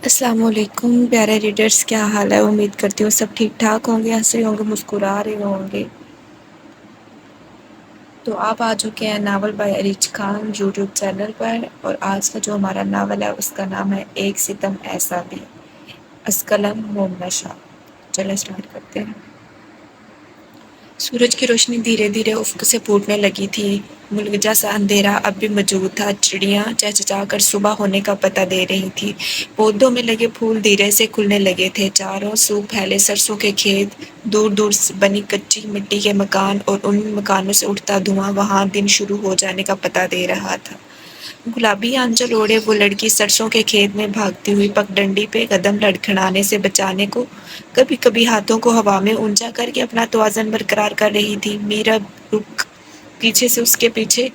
السلام علیکم پیارے ریڈرز، کیا حال ہے؟ امید کرتی ہوں سب ٹھیک ٹھاک ہوں گے، ہنس رہے ہوں گے، مسکرا رہے ہوں گے۔ تو آپ آ چکے ہیں novel by Arij Khan YouTube channel پر، اور آج کا جو ہمارا ناول ہے اس کا نام ہے ایک ستم ایسا بھی، از قلم مومنہ شاہ۔ چلیں اسٹارٹ کرتے ہیں۔ سورج کی روشنی دھیرے دھیرے افق سے پھوٹنے لگی تھی۔ ملک جیسا اندھیرا اب بھی موجود تھا۔ چڑیاں چہچہا کر صبح ہونے کا پتہ دے رہی تھی۔ پودوں میں لگے پھول دھیرے سے کھلنے لگے تھے۔ چاروں سو پھیلے سرسوں کے کھیت، دور دور بنی کچی مٹی کے مکان اور ان مکانوں سے اٹھتا دھواں وہاں دن شروع ہو جانے کا پتہ دے رہا تھا۔ گلابی آنچل اوڑھے وہ لڑکی سرسوں کے کھیت میں بھاگتی ہوئی پگڈنڈی پہ قدم لڑکھڑانے سے بچانے کو کبھی کبھی ہاتھوں کو ہوا میں اونچا کر کے اپنا توازن برقرار کر رہی تھی۔ میرب رک پیچھے سے اس کے پیچھے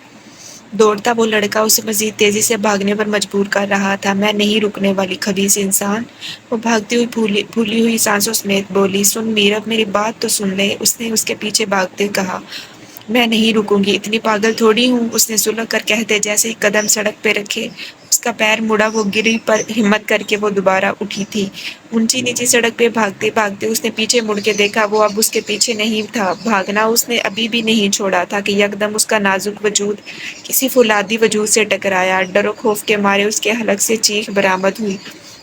دوڑتا وہ لڑکا اسے مزید تیزی سے بھاگنے پر مجبور کر رہا تھا۔ میں نہیں رکنے والی خبیث انسان، وہ بھاگتی ہوئی پھولی ہوئی سانسوں سمیت بولی۔ سن میرب، میری بات تو سن لے، اس نے اس کے پیچھے بھاگتے کہا۔ میں نہیں رکوں گی، اتنی پاگل تھوڑی ہوں، اس نے سلگ کر کہتے جیسے ہی قدم سڑک پہ رکھے اس کا پیر مڑا، وہ گری پر ہمت کر کے وہ دوبارہ اٹھی تھی۔ اونچی نیچی سڑک پہ بھاگتے بھاگتے اس نے پیچھے مڑ کے دیکھا، وہ اب اس کے پیچھے نہیں تھا۔ بھاگنا اس نے ابھی بھی نہیں چھوڑا تھا کہ یکدم اس کا نازک وجود کسی فولادی وجود سے ٹکرایا۔ ڈر و خوف کے مارے اس کے حلق سے چیخ برآمد ہوئی۔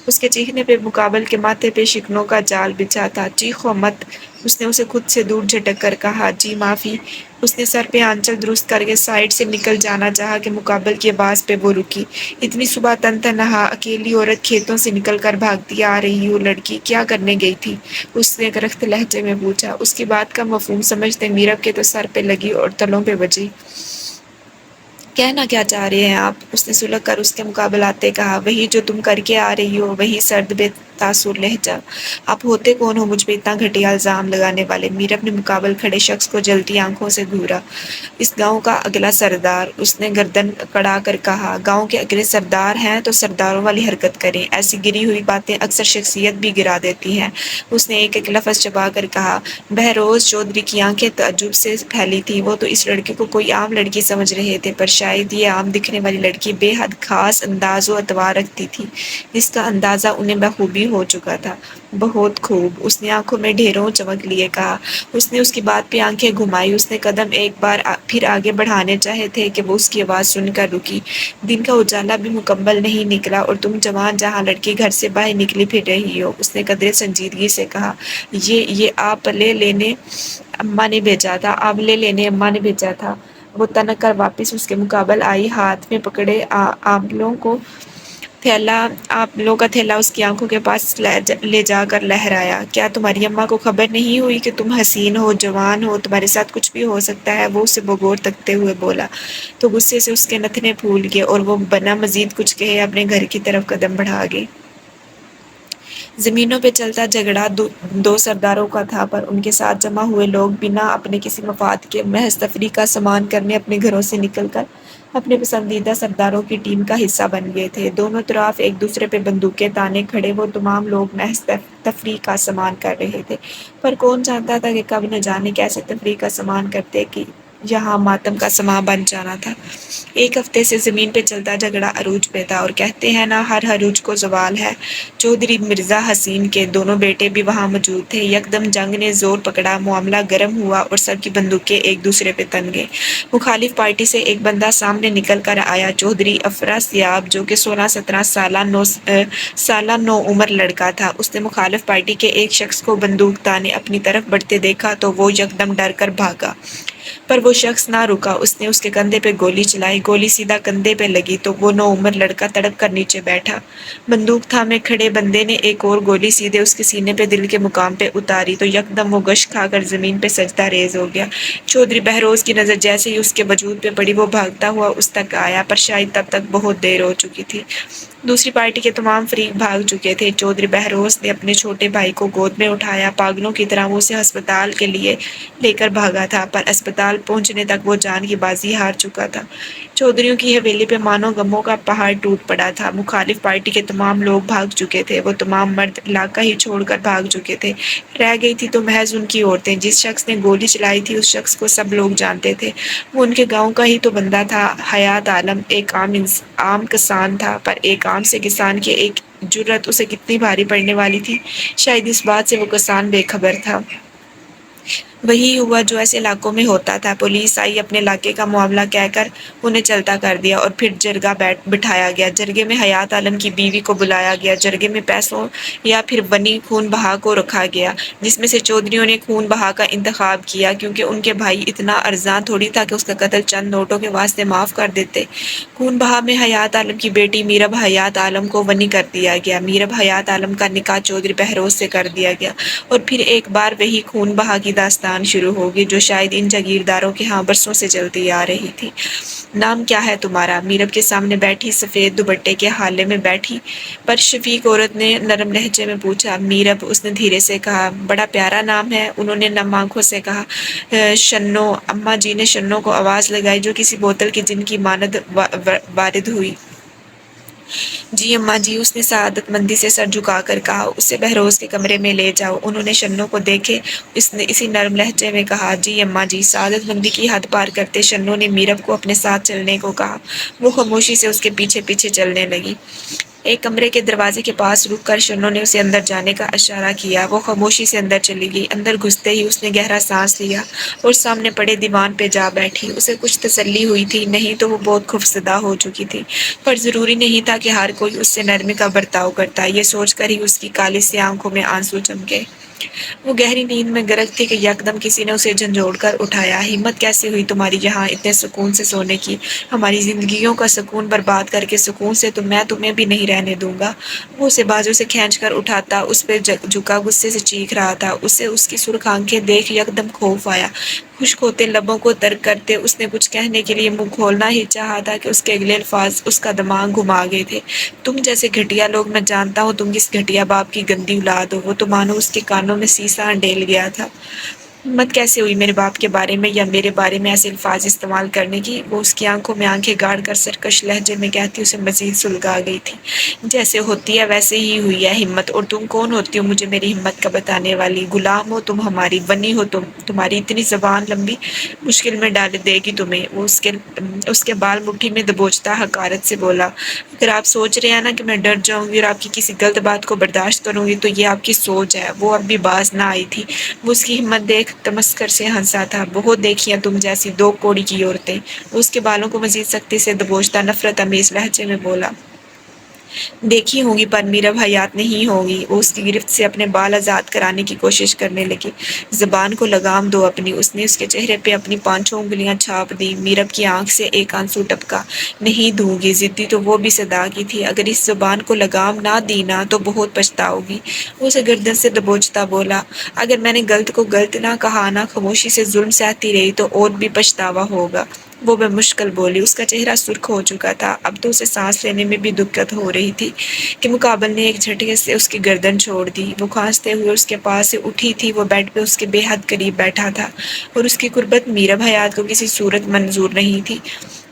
اس کے چیخنے پہ مقابل کے ماتھے پہ شکنوں کا جال بچھا تھا۔ چیخو مت، اس نے اسے خود سے دور جھٹک کر کہا۔ جی معافی، اس نے سر پہ آنچل درست کر کے سائیڈ سے نکل جانا چاہا کہ مقابل کی آواز پہ وہ رکی۔ اتنی صبح تن تنہا اکیلی عورت کھیتوں سے نکل کر بھاگتی آ رہی ہو، لڑکی کیا کرنے گئی تھی؟ اس نے کرخت لہجے میں پوچھا۔ اس کی بات کا مفہوم سمجھتے میرب کے تو سر پہ لگی اور تلوں پہ بجی۔ کہنا کیا چاہ رہے ہیں آپ؟ اس نے سلگ کر اس کے مقابل آتے کہا۔ وہی جو تم کر کے آ رہی ہو، وہی سرد بے تاثر لہجہ۔ آپ ہوتے کون ہو مجھ پہ اتنا گھٹیا الزام لگانے والے؟ میرب نے مقابل کھڑے شخص کو جلتی آنکھوں سے گھورا۔ اس گاؤں کا اگلا سردار، اس نے گردن کڑا کر کہا۔ گاؤں کے اگلے سردار ہیں تو سرداروں والی حرکت کریں، ایسی گری ہوئی باتیں اکثر شخصیت بھی گرا دیتی ہیں، اس نے ایک ایک لفظ چبا کر کہا۔ بہروز چودھری کی آنکھیں تعجب سے پھیلی تھیں۔ وہ تو اس لڑکی کو کوئی عام لڑکی سمجھ رہے تھے، پر شاید یہ عام دکھنے والی لڑکی بے حد خاص انداز و اعتبار رکھتی تھی، جس کا اندازہ انہیں بخوبی ہو چکا تھا۔ بہت خوب، اس نے آنکھوں میں ڈھیروں چمک لیے کہا۔ اس نے اس کی بات پہ آنکھیں گھمائی۔ اس نے قدم ایک بار پھر آگے بڑھانے چاہے تھے کہ وہ اس کی آواز سن کر رکی۔ دن کا اجالا بھی مکمل نہیں نکلا اور تم جوان جہاں لڑکی گھر سے باہر نکلی پھر رہی ہو، اس نے قدرے سنجیدگی سے کہا۔ یہ آپ لے لینے اماں نے بھیجا تھا، آپ لے لینے اماں نے بھیجا تھا۔ وہ تنک کر واپس اس کے مقابل آئی، ہاتھ میں پکڑے آملوں کا تھیلا اس کی آنکھوں کے پاس لے جا کر لہرایا۔ کیا تمہاری اماں کو خبر نہیں ہوئی کہ تم حسین ہو، جوان ہو، تمہارے ساتھ کچھ بھی ہو سکتا ہے؟ وہ اسے بغور تکتے ہوئے بولا تو غصے سے اس کے نتنے پھول گئے اور وہ بنا مزید کچھ کہے اپنے گھر کی طرف قدم بڑھا گئی۔ زمینوں پہ چلتا جھگڑا دو سرداروں کا تھا، پر ان کے ساتھ جمع ہوئے لوگ بنا اپنے کسی مفاد کے محض تفریح کا سامان کرنے اپنے گھروں سے نکل کر اپنے پسندیدہ سرداروں کی ٹیم کا حصہ بن گئے تھے۔ دونوں طرف ایک دوسرے پہ بندوقیں تانے کھڑے وہ تمام لوگ محض تفریح کا سامان کر رہے تھے، پر کون جانتا تھا کہ کب نہ جانے کیسے تفریح کا سامان کرتے کہ یہاں ماتم کا سامان بن جانا تھا۔ ایک ہفتے سے زمین پہ چلتا جھگڑا عروج پہ تھا، اور کہتے ہیں نا ہر عروج کو زوال ہے۔ چودھری مرزا حسین کے دونوں بیٹے بھی وہاں موجود تھے۔ یکدم جنگ نے زور پکڑا، معاملہ گرم ہوا اور سب کی بندوقیں ایک دوسرے پہ تن گئیں۔ مخالف پارٹی سے ایک بندہ سامنے نکل کر آیا، چودھری افراسیاب، جو کہ 16-17 سالہ نوعمر لڑکا تھا۔ اس نے مخالف پارٹی کے ایک شخص کو بندوق تانے اپنی طرف بڑھتے دیکھا تو وہ یکدم ڈر کر بھاگا، پر وہ شخص نہ رکا۔ اس نے اس کے کندھے پہ گولی چلائی، گولی سیدھا کندھے پہ لگی تو وہ نوعمر لڑکا تڑپ کر نیچے بیٹھا۔ بندوق تھامے کھڑے بندے نے ایک اور گولی سیدھے اس کے سینے پہ دل کے مقام پہ اتاری تو یکدم وہ گش کھا کر زمین پہ سجدہ ریز ہو گیا۔ چودھری بہروز کی نظر جیسے ہی اس کے وجود پہ پڑی، وہ بھاگتا ہوا اس تک آیا، پر شاید تب تک بہت دیر ہو چکی تھی۔ دوسری پارٹی کے تمام فریق بھاگ چکے تھے۔ چودھری بہروز نے اپنے چھوٹے بھائی کو گود میں اٹھایا، پاگلوں کی طرح وہ اسے ہسپتال کے لیے لے کر بھاگا تھا، پر ہسپتال پہنچنے تک وہ جان کی بازی ہار چکا تھا۔ چودھریوں کی حویلی پہ مانو غموں کا پہاڑ ٹوٹ پڑا تھا۔ مخالف پارٹی کے تمام لوگ بھاگ چکے تھے، وہ تمام مرد علاقہ ہی چھوڑ کر بھاگ چکے تھے۔ رہ گئی تھی تو محض ان کی عورتیں۔ جس شخص نے گولی چلائی تھی اس شخص کو سب لوگ جانتے تھے، وہ ان کے گاؤں کا ہی تو بندہ تھا۔ حیات عالم ایک عام کسان تھا، پر ایک عام سے کسان کی ایک جرأت اسے کتنی بھاری پڑنے والی تھی، شاید اس بات سے وہ کسان بے خبر تھا۔ وہی ہوا جو ایسے علاقوں میں ہوتا تھا۔ پولیس آئی، اپنے علاقے کا معاملہ کہہ کر انہیں چلتا کر دیا اور پھر جرگہ بٹھایا گیا۔ جرگے میں حیات عالم کی بیوی کو بلایا گیا۔ جرگے میں پیسوں یا پھر بنی خون بہا کو رکھا گیا، جس میں سے چودھریوں نے خون بہا کا انتخاب کیا، کیونکہ ان کے بھائی اتنا ارزاں تھوڑی تھا کہ اس کا قتل چند نوٹوں کے واسطے معاف کر دیتے۔ خون بہا میں حیات عالم کی بیٹی میرب حیات عالم کو بنی کر دیا گیا۔ میرب حیات عالم کا نکاح چودھری بہروز سے کر دیا گیا، اور پھر ایک بار وہی خون بہا کی داستان شروع ہوگی جو شاید ان جاگیرداروں کے ہاں برسوں سے چلتی آ رہی تھی۔ نام کیا ہے تمہارا؟ میرب کے سامنے بیٹھی سفید دوپٹے کے حالے میں بیٹھی پر شفیق عورت نے نرم لہجے میں پوچھا۔ میرب، اس نے دھیرے سے کہا۔ بڑا پیارا نام ہے، انہوں نے نم آنکھوں سے کہا۔ شنو، اماں جی نے شنو کو آواز لگائی جو کسی بوتل کی جن کی مانند وارد ہوئی۔ جی اماں جی، اس نے سعادت مندی سے سر جھکا کر کہا۔ اسے بہروز کے کمرے میں لے جاؤ۔ انہوں نے شنو کو دیکھے، اس نے اسی نرم لہجے میں کہا۔ جی اماں جی۔ سعادت مندی کی حد پار کرتے شنو نے میرب کو اپنے ساتھ چلنے کو کہا۔ وہ خاموشی سے اس کے پیچھے پیچھے چلنے لگی۔ ایک کمرے کے دروازے کے پاس رک کر شنو نے اسے اندر جانے کا اشارہ کیا۔ وہ خاموشی سے اندر چلی گئی۔ اندر گھستے ہی اس نے گہرا سانس لیا اور سامنے پڑے دیوان پہ جا بیٹھی۔ اسے کچھ تسلی ہوئی تھی، نہیں تو وہ بہت خوفزدہ ہو چکی تھی، پر ضروری نہیں تھا کہ ہر کوئی اس سے نرمی کا برتاؤ کرتا۔ یہ سوچ کر ہی اس کی کالی سی آنکھوں میں آنسو چمکے۔ وہ گہری نیند میں غرق تھی کہ یکدم کسی نے اسے جھنجھوڑ کر اٹھایا۔ ہمت کیسے ہوئی تمہاری یہاں اتنے سکون سے سونے کی؟ ہماری زندگیوں کا سکون برباد کر کے سکون سے تو میں تمہیں بھی نہیں رہنے دوں گا۔ وہ اسے بازو سے کھینچ کر اٹھاتا، اس پہ جھکا غصے سے چیخ رہا تھا۔ اسے اس کی سرخ آنکھیں دیکھ یکدم خوف آیا۔ خشک ہوتے لبوں کو ترک کرتے اس نے کچھ کہنے کے لیے منہ کھولنا ہی چاہا تھا کہ اس کے اگلے الفاظ اس کا دماغ گھما گئے تھے۔ تم جیسے گھٹیا لوگ، میں جانتا ہوں تم کس گھٹیا باپ کی گندی اولاد ہو۔ وہ تو مانو اس کے کانوں میں سیسا انڈیل گیا تھا۔ ہمت کیسے ہوئی میرے باپ کے بارے میں یا میرے بارے میں ایسے الفاظ استعمال کرنے کی؟ وہ اس کی آنکھوں میں آنکھیں گاڑ کر سرکش لہجے میں کہتی اسے مزید سلگا گئی تھی۔ جیسے ہوتی ہے ویسے ہی ہوئی ہے ہمت، اور تم کون ہوتی ہو مجھے میری ہمت کا بتانے والی؟ غلام ہو تم ہماری، بنی ہو تم، تمہاری اتنی زبان لمبی مشکل میں ڈال دے گی تمہیں۔ وہ اس کے بال مٹھی میں دبوچتا حقارت سے بولا۔ اگر آپ سوچ رہے ہیں نا کہ میں ڈر جاؤں گی اور آپ کی کسی غلط بات کو برداشت کروں گی تو یہ آپ کی سوچ ہے۔ وہ اب بھی باز نہ آئی تھی۔ وہ اس کی ہمت دیکھ تمسخر سے ہنسا تھا۔ بہت دیکھی ہیں تم جیسی دو کوڑی کی عورتیں۔ وہ اس کے بالوں کو مزید سختی سے دبوچتا نفرت امیز لہجے میں بولا۔ دیکھی ہوں گی پر میرب حیات نہیں ہوگی۔ وہ اس کی گرفت سے اپنے بال آزاد کرانے کی کوشش کرنے لگی۔ زبان کو لگام دو اپنی۔ اس نے اس کے چہرے پہ اپنی پانچوں انگلیاں چھاپ دی۔ میرب کی آنکھ سے ایک آنسو ٹپکا۔ نہیں دوں گی، ضدی تو وہ بھی صدا کی تھی۔ اگر اس زبان کو لگام نہ دی نا تو بہت پچھتاؤ گی۔ وہ اسے گردن سے دبوچتا بولا۔ اگر میں نے غلط کو غلط نہ کہا نا، خاموشی سے ظلم سہتی رہی تو اور بھی پچھتاوا ہوگا۔ وہ بے مشکل بولی۔ اس کا چہرہ سرخ ہو چکا تھا، اب تو اسے سانس لینے میں بھی دقت ہو رہی تھی کہ مقابل نے ایک جھٹکے سے اس کی گردن چھوڑ دی۔ وہ کھانستے ہوئے اس کے پاس سے اٹھی تھی۔ وہ بیڈ پہ اس کے بے حد قریب بیٹھا تھا اور اس کی قربت میرب حیات کو کسی صورت منظور نہیں تھی۔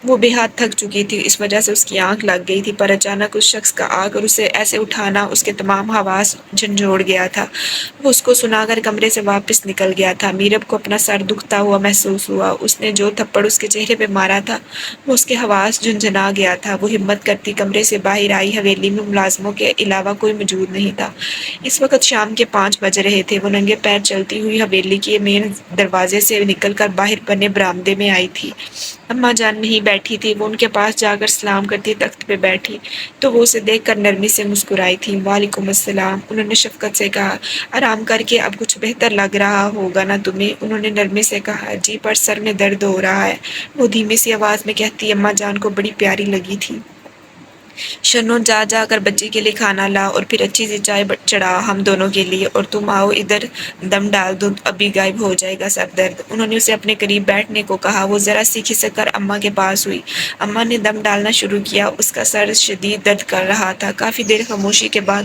وہ بے حد تھک چکی تھی، اس وجہ سے اس کی آنکھ لگ گئی تھی، پر اچانک اس شخص کا آ کر اسے ایسے اٹھانا اس کے تمام حواس جھنجھوڑ گیا تھا۔ وہ اس کو سنا کر کمرے سے واپس نکل گیا تھا۔ میرب کو اپنا سر دکھتا ہوا محسوس ہوا۔ اس نے جو تھپڑ اس کے چہرے پہ مارا تھا وہ اس کے حواس جھنجھنا گیا تھا۔ وہ ہمت کرتی کمرے سے باہر آئی۔ حویلی میں ملازموں کے علاوہ کوئی موجود نہیں تھا۔ اس وقت شام کے 5 بج رہے تھے۔ وہ ننگے پیر چلتی ہوئی حویلی کے مین دروازے سے نکل کر باہر بنے برآمدے میں آئی تھی۔ اماں جان نہیں بیٹھی تھی۔ وہ ان کے پاس جا کر سلام کرتی تخت پہ بیٹھی تو وہ اسے دیکھ کر نرمی سے مسکرائی تھی۔ وعلیکم السلام، انہوں نے شفقت سے کہا۔ آرام کر کے اب کچھ بہتر لگ رہا ہوگا نا تمہیں؟ انہوں نے نرمی سے کہا۔ جی، پر سر میں درد ہو رہا ہے، وہ دھیمی سی آواز میں کہتی۔ اماں جان کو بڑی پیاری لگی تھی۔ شنو جا جا کر بچے کے لیے کھانا لا اور پھر اچھی سی چائے چڑھا ہم دونوں کے لیے، اور تم آؤ ادھر دم ڈال دو، ابھی غائب ہو جائے گا سر درد۔ انہوں نے اسے اپنے قریب بیٹھنے کو کہا۔ وہ ذرا سی کھسک کر اماں کے پاس ہوئی۔ اماں نے دم ڈالنا شروع کیا۔ اس کا سر شدید درد کر رہا تھا۔ کافی دیر خاموشی کے بعد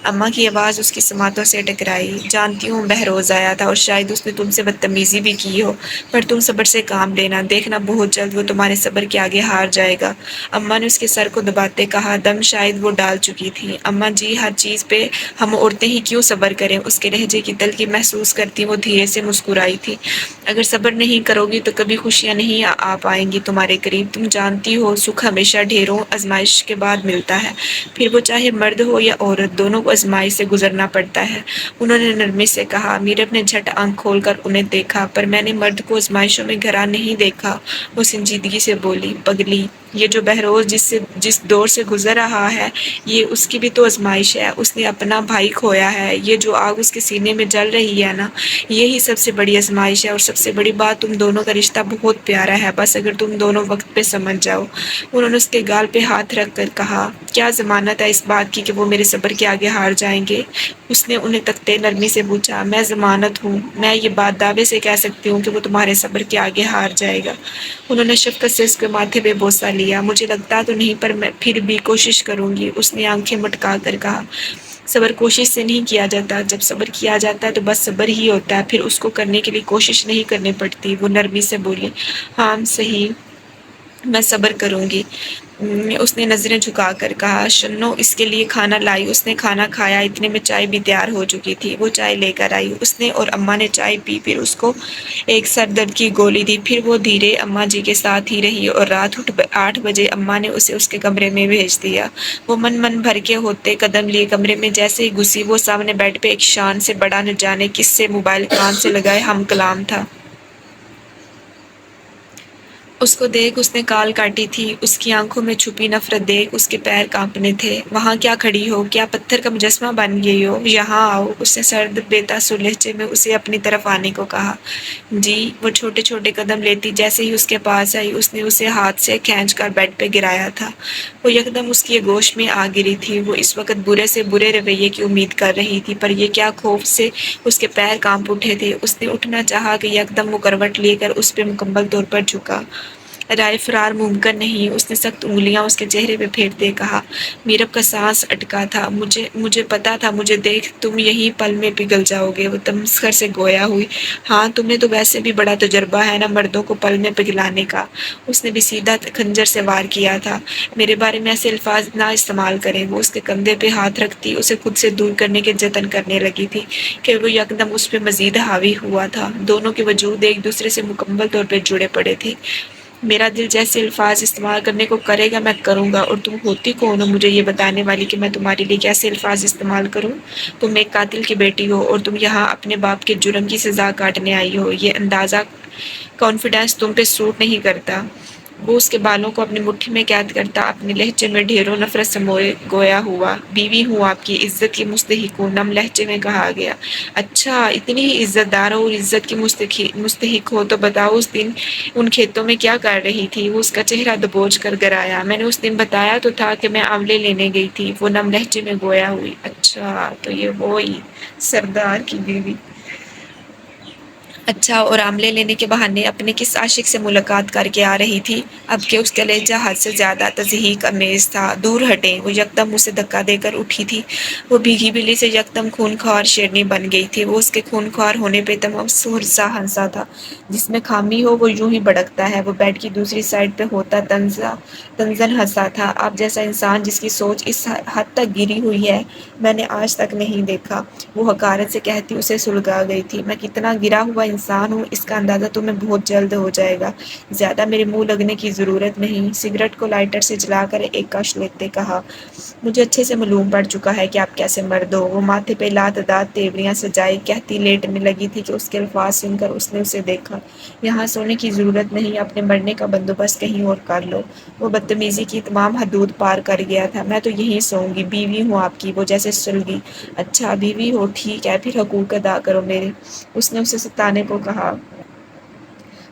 اماں کی آواز اس کی سماعتوں سے ٹکرائی۔ جانتی ہوں بہروز آیا تھا اور شاید اس نے تم سے بدتمیزی بھی کی ہو، پر تم صبر سے کام لینا، دیکھنا بہت جلد وہ تمہارے صبر کے آگے ہار جائے گا۔ اماں نے اس کے سر کو دباتے کہا۔ دم شاید وہ ڈال چکی تھی۔ اماں جی، ہر چیز پہ ہم عورتیں ہی کیوں صبر کریں؟ اس کے لہجے کی تلخی محسوس کرتی وہ دھیرے سے مسکرائی تھی۔ اگر صبر نہیں کرو گی تو کبھی خوشیاں نہیں آ پائیں گی تمہارے قریب۔ تم جانتی ہو سکھ ہمیشہ ڈھیروں آزمائش کے بعد ملتا ہے، پھر وہ چاہے مرد ہو یا عورت، دونوں کو آزمائش سے گزرنا پڑتا ہے۔ انہوں نے نرمی سے کہا۔ میرب نے جھٹ آنکھ کھول کر انہیں دیکھا۔ پر میں نے مرد کو آزمائشوں میں گھرا نہیں دیکھا، وہ سنجیدگی سے بولی۔ پگلی، یہ جو بہروز جس دور سے گزر رہا ہے، یہ اس کی بھی تو آزمائش ہے۔ اس نے اپنا بھائی کھویا ہے۔ یہ جو آگ اس کے سینے میں جل رہی ہے نا، یہی سب سے بڑی آزمائش ہے، اور سب سے بڑی بات، تم دونوں کا رشتہ بہت پیارا ہے، بس اگر تم دونوں وقت پہ سمجھ جاؤ۔ انہوں نے اس کے گال پہ ہاتھ رکھ کر کہا۔ کیا ضمانت ہے اس بات کی کہ وہ میرے صبر کے آگے ہار جائیں گے؟ اس نے انہیں تکتے نرمی سے پوچھا۔ میں ضمانت ہوں، میں یہ بات دعوے سے کہہ سکتی ہوں کہ وہ تمہارے صبر کے آگے ہار جائے گا۔ انہوں نے شفقت سے اس کے ماتھے پہ بوسہ لیا۔ مجھے لگتا تو نہیں، پر میں پھر بھی کوشش کروں گی، اس نے آنکھیں مٹکا کر کہا۔ صبر کوشش سے نہیں کیا جاتا، جب صبر کیا جاتا ہے تو بس صبر ہی ہوتا ہے، پھر اس کو کرنے کے لیے کوشش نہیں کرنی پڑتی، وہ نرمی سے بولی۔ ہاں صحیح، میں صبر کروں گی، اس نے نظریں جھکا کر کہا۔ شنو اس کے لیے کھانا لائی۔ اس نے کھانا کھایا، اتنے میں چائے بھی تیار ہو چکی تھی۔ وہ چائے لے کر آئی۔ اس نے اور اماں نے چائے پی، پھر اس کو ایک سر درد کی گولی دی، پھر وہ دھیرے اماں جی کے ساتھ ہی رہی، اور رات 8 بجے اماں نے اسے اس کے کمرے میں بھیج دیا۔ وہ من بھر کے ہوتے قدم لیے کمرے میں جیسے ہی گھسی، وہ سامنے بیڈ پہ ایک شان سے بڑا نہ جانے کس سے موبائل کان سے لگائے ہم کلام تھا۔ اس کو دیکھ اس نے کال کاٹی تھی، اس کی آنکھوں میں چھپی نفرت دیکھ اس کے پیر کانپنے تھے۔ وہاں کیا کھڑی ہو؟ کیا پتھر کا مجسمہ بن گئی ہو؟ یہاں آؤ، اس نے سرد بے تاثر لہجے میں اسے اپنی طرف آنے کو کہا۔ جی، وہ چھوٹے چھوٹے قدم لیتی جیسے ہی اس کے پاس آئی، اس نے اسے ہاتھ سے کھینچ کر بیڈ پہ گرایا تھا۔ وہ یکدم اس کی گوش میں آ گری تھی۔ وہ اس وقت برے سے برے رویے کی امید کر رہی تھی، پر یہ کیا خوف سے اس کے پیر کانپ اٹھے تھے۔ اس نے اٹھنا چاہا کہ یکدم وہ کروٹ لے کر اس پہ مکمل طور پر جھکا۔ رائے فرار ممکن نہیں، اس نے سخت انگلیاں اس کے چہرے پہ پھیرتے کہا۔ میرب کا سانس اٹکا تھا۔ مجھے پتا تھا، مجھے دیکھ تم یہی پل میں پگھل جاؤ گے، وہ تمسخر سے گویا ہوئی۔ ہاں، تمہیں تو ویسے بھی بڑا تجربہ ہے نا مردوں کو پل میں پگھلانے کا، اس نے بھی سیدھا خنجر سے وار کیا تھا۔ میرے بارے میں ایسے الفاظ نہ استعمال کریں۔ وہ اس کے کندھے پہ ہاتھ رکھتی اسے خود سے دور کرنے کے جتن کرنے لگی تھی کہ وہ یکدم اس پہ مزید حاوی ہوا تھا۔ دونوں کے وجود ایک دوسرے سے مکمل طور پہ جڑے پڑے تھے۔ میرا دل جیسے الفاظ استعمال کرنے کو کرے گا میں کروں گا، اور تم ہوتی کون ہو مجھے یہ بتانے والی کہ میں تمہارے لیے کیسے الفاظ استعمال کروں؟ تم ایک قاتل کی بیٹی ہو، اور تم یہاں اپنے باپ کے جرم کی سزا کاٹنے آئی ہو۔ یہ اندازہ کانفیڈنس تم پہ سوٹ نہیں کرتا۔ وہ اس کے بالوں کو اپنی مٹھی میں قید کرتا اپنے لہجے میں ڈھیروں نفرت سے گویا ہوا۔ بیوی ہوں آپ کی، عزت کی مستحق ہوں، نم لہجے میں کہا گیا۔ اچھا، اتنی ہی عزت دار ہو اور عزت کی مستحق ہو تو بتاؤ اس دن ان کھیتوں میں کیا کر رہی تھی؟ وہ اس کا چہرہ دبوچ کر گرایا۔ میں نے اس دن بتایا تو تھا کہ میں آملے لینے گئی تھی، وہ نم لہجے میں گویا ہوئی۔ اچھا، تو یہ وہی سردار کی بیوی۔ اچھا، اور آملے لینے کے بہانے اپنے کس عاشق سے ملاقات کر کے آ رہی تھی؟ اب کہ اس کا لہجہ حد سے زیادہ تضحیک آمیز تھا۔ دور ہٹیں، وہ یکدم اسے دھکا دے کر اٹھی تھی۔ وہ بھیگی بلی سے یکدم خونخوار شیرنی بن گئی تھی۔ وہ اس کے خونخوار ہونے پہ تمام سور سا ہنسا تھا۔ جس میں خامی ہو وہ یوں ہی بھڑکتا ہے۔ وہ بیڈ کی دوسری سائیڈ پہ ہوتا تنزن ہنسا تھا۔ آپ جیسا انسان جس کی سوچ اس حد تک گری ہوئی ہے میں نے آج تک نہیں دیکھا، وہ حقارت سے کہتی اسے سلگا گئی تھی۔ میں کتنا گرا ہوا انسان ہوں اس کا اندازہ تمہیں بہت جلد ہو جائے گا، زیادہ میرے منہ لگنے کی ضرورت نہیں۔ سگریٹ کو لائٹر سے جلا کر ایک کش لیتے کہا۔ مجھے اچھے سے معلوم پڑ چکا ہے کہ آپ کیسے مرد ہو۔ وہ ماتھے پہ لاتعداد تیوریاں سجائے کہتی لیٹنے لگی تھی کہ اس کے الفاظ سن کر اس نے اسے دیکھا۔ یہاں سونے کی ضرورت نہیں، اپنے مرنے کا بندوبست کہیں اور کر لو۔ وہ بدتمیزی کی تمام حدود پار کر گیا تھا۔ میں تو یہیں سوؤں گی، بیوی ہوں آپ کی، وہ جیسے سلگی۔ اچھا، بیوی ہو، ٹھیک ہے، پھر حقوق ادا کرو میرے، اس نے اسے ستانے کو کہا۔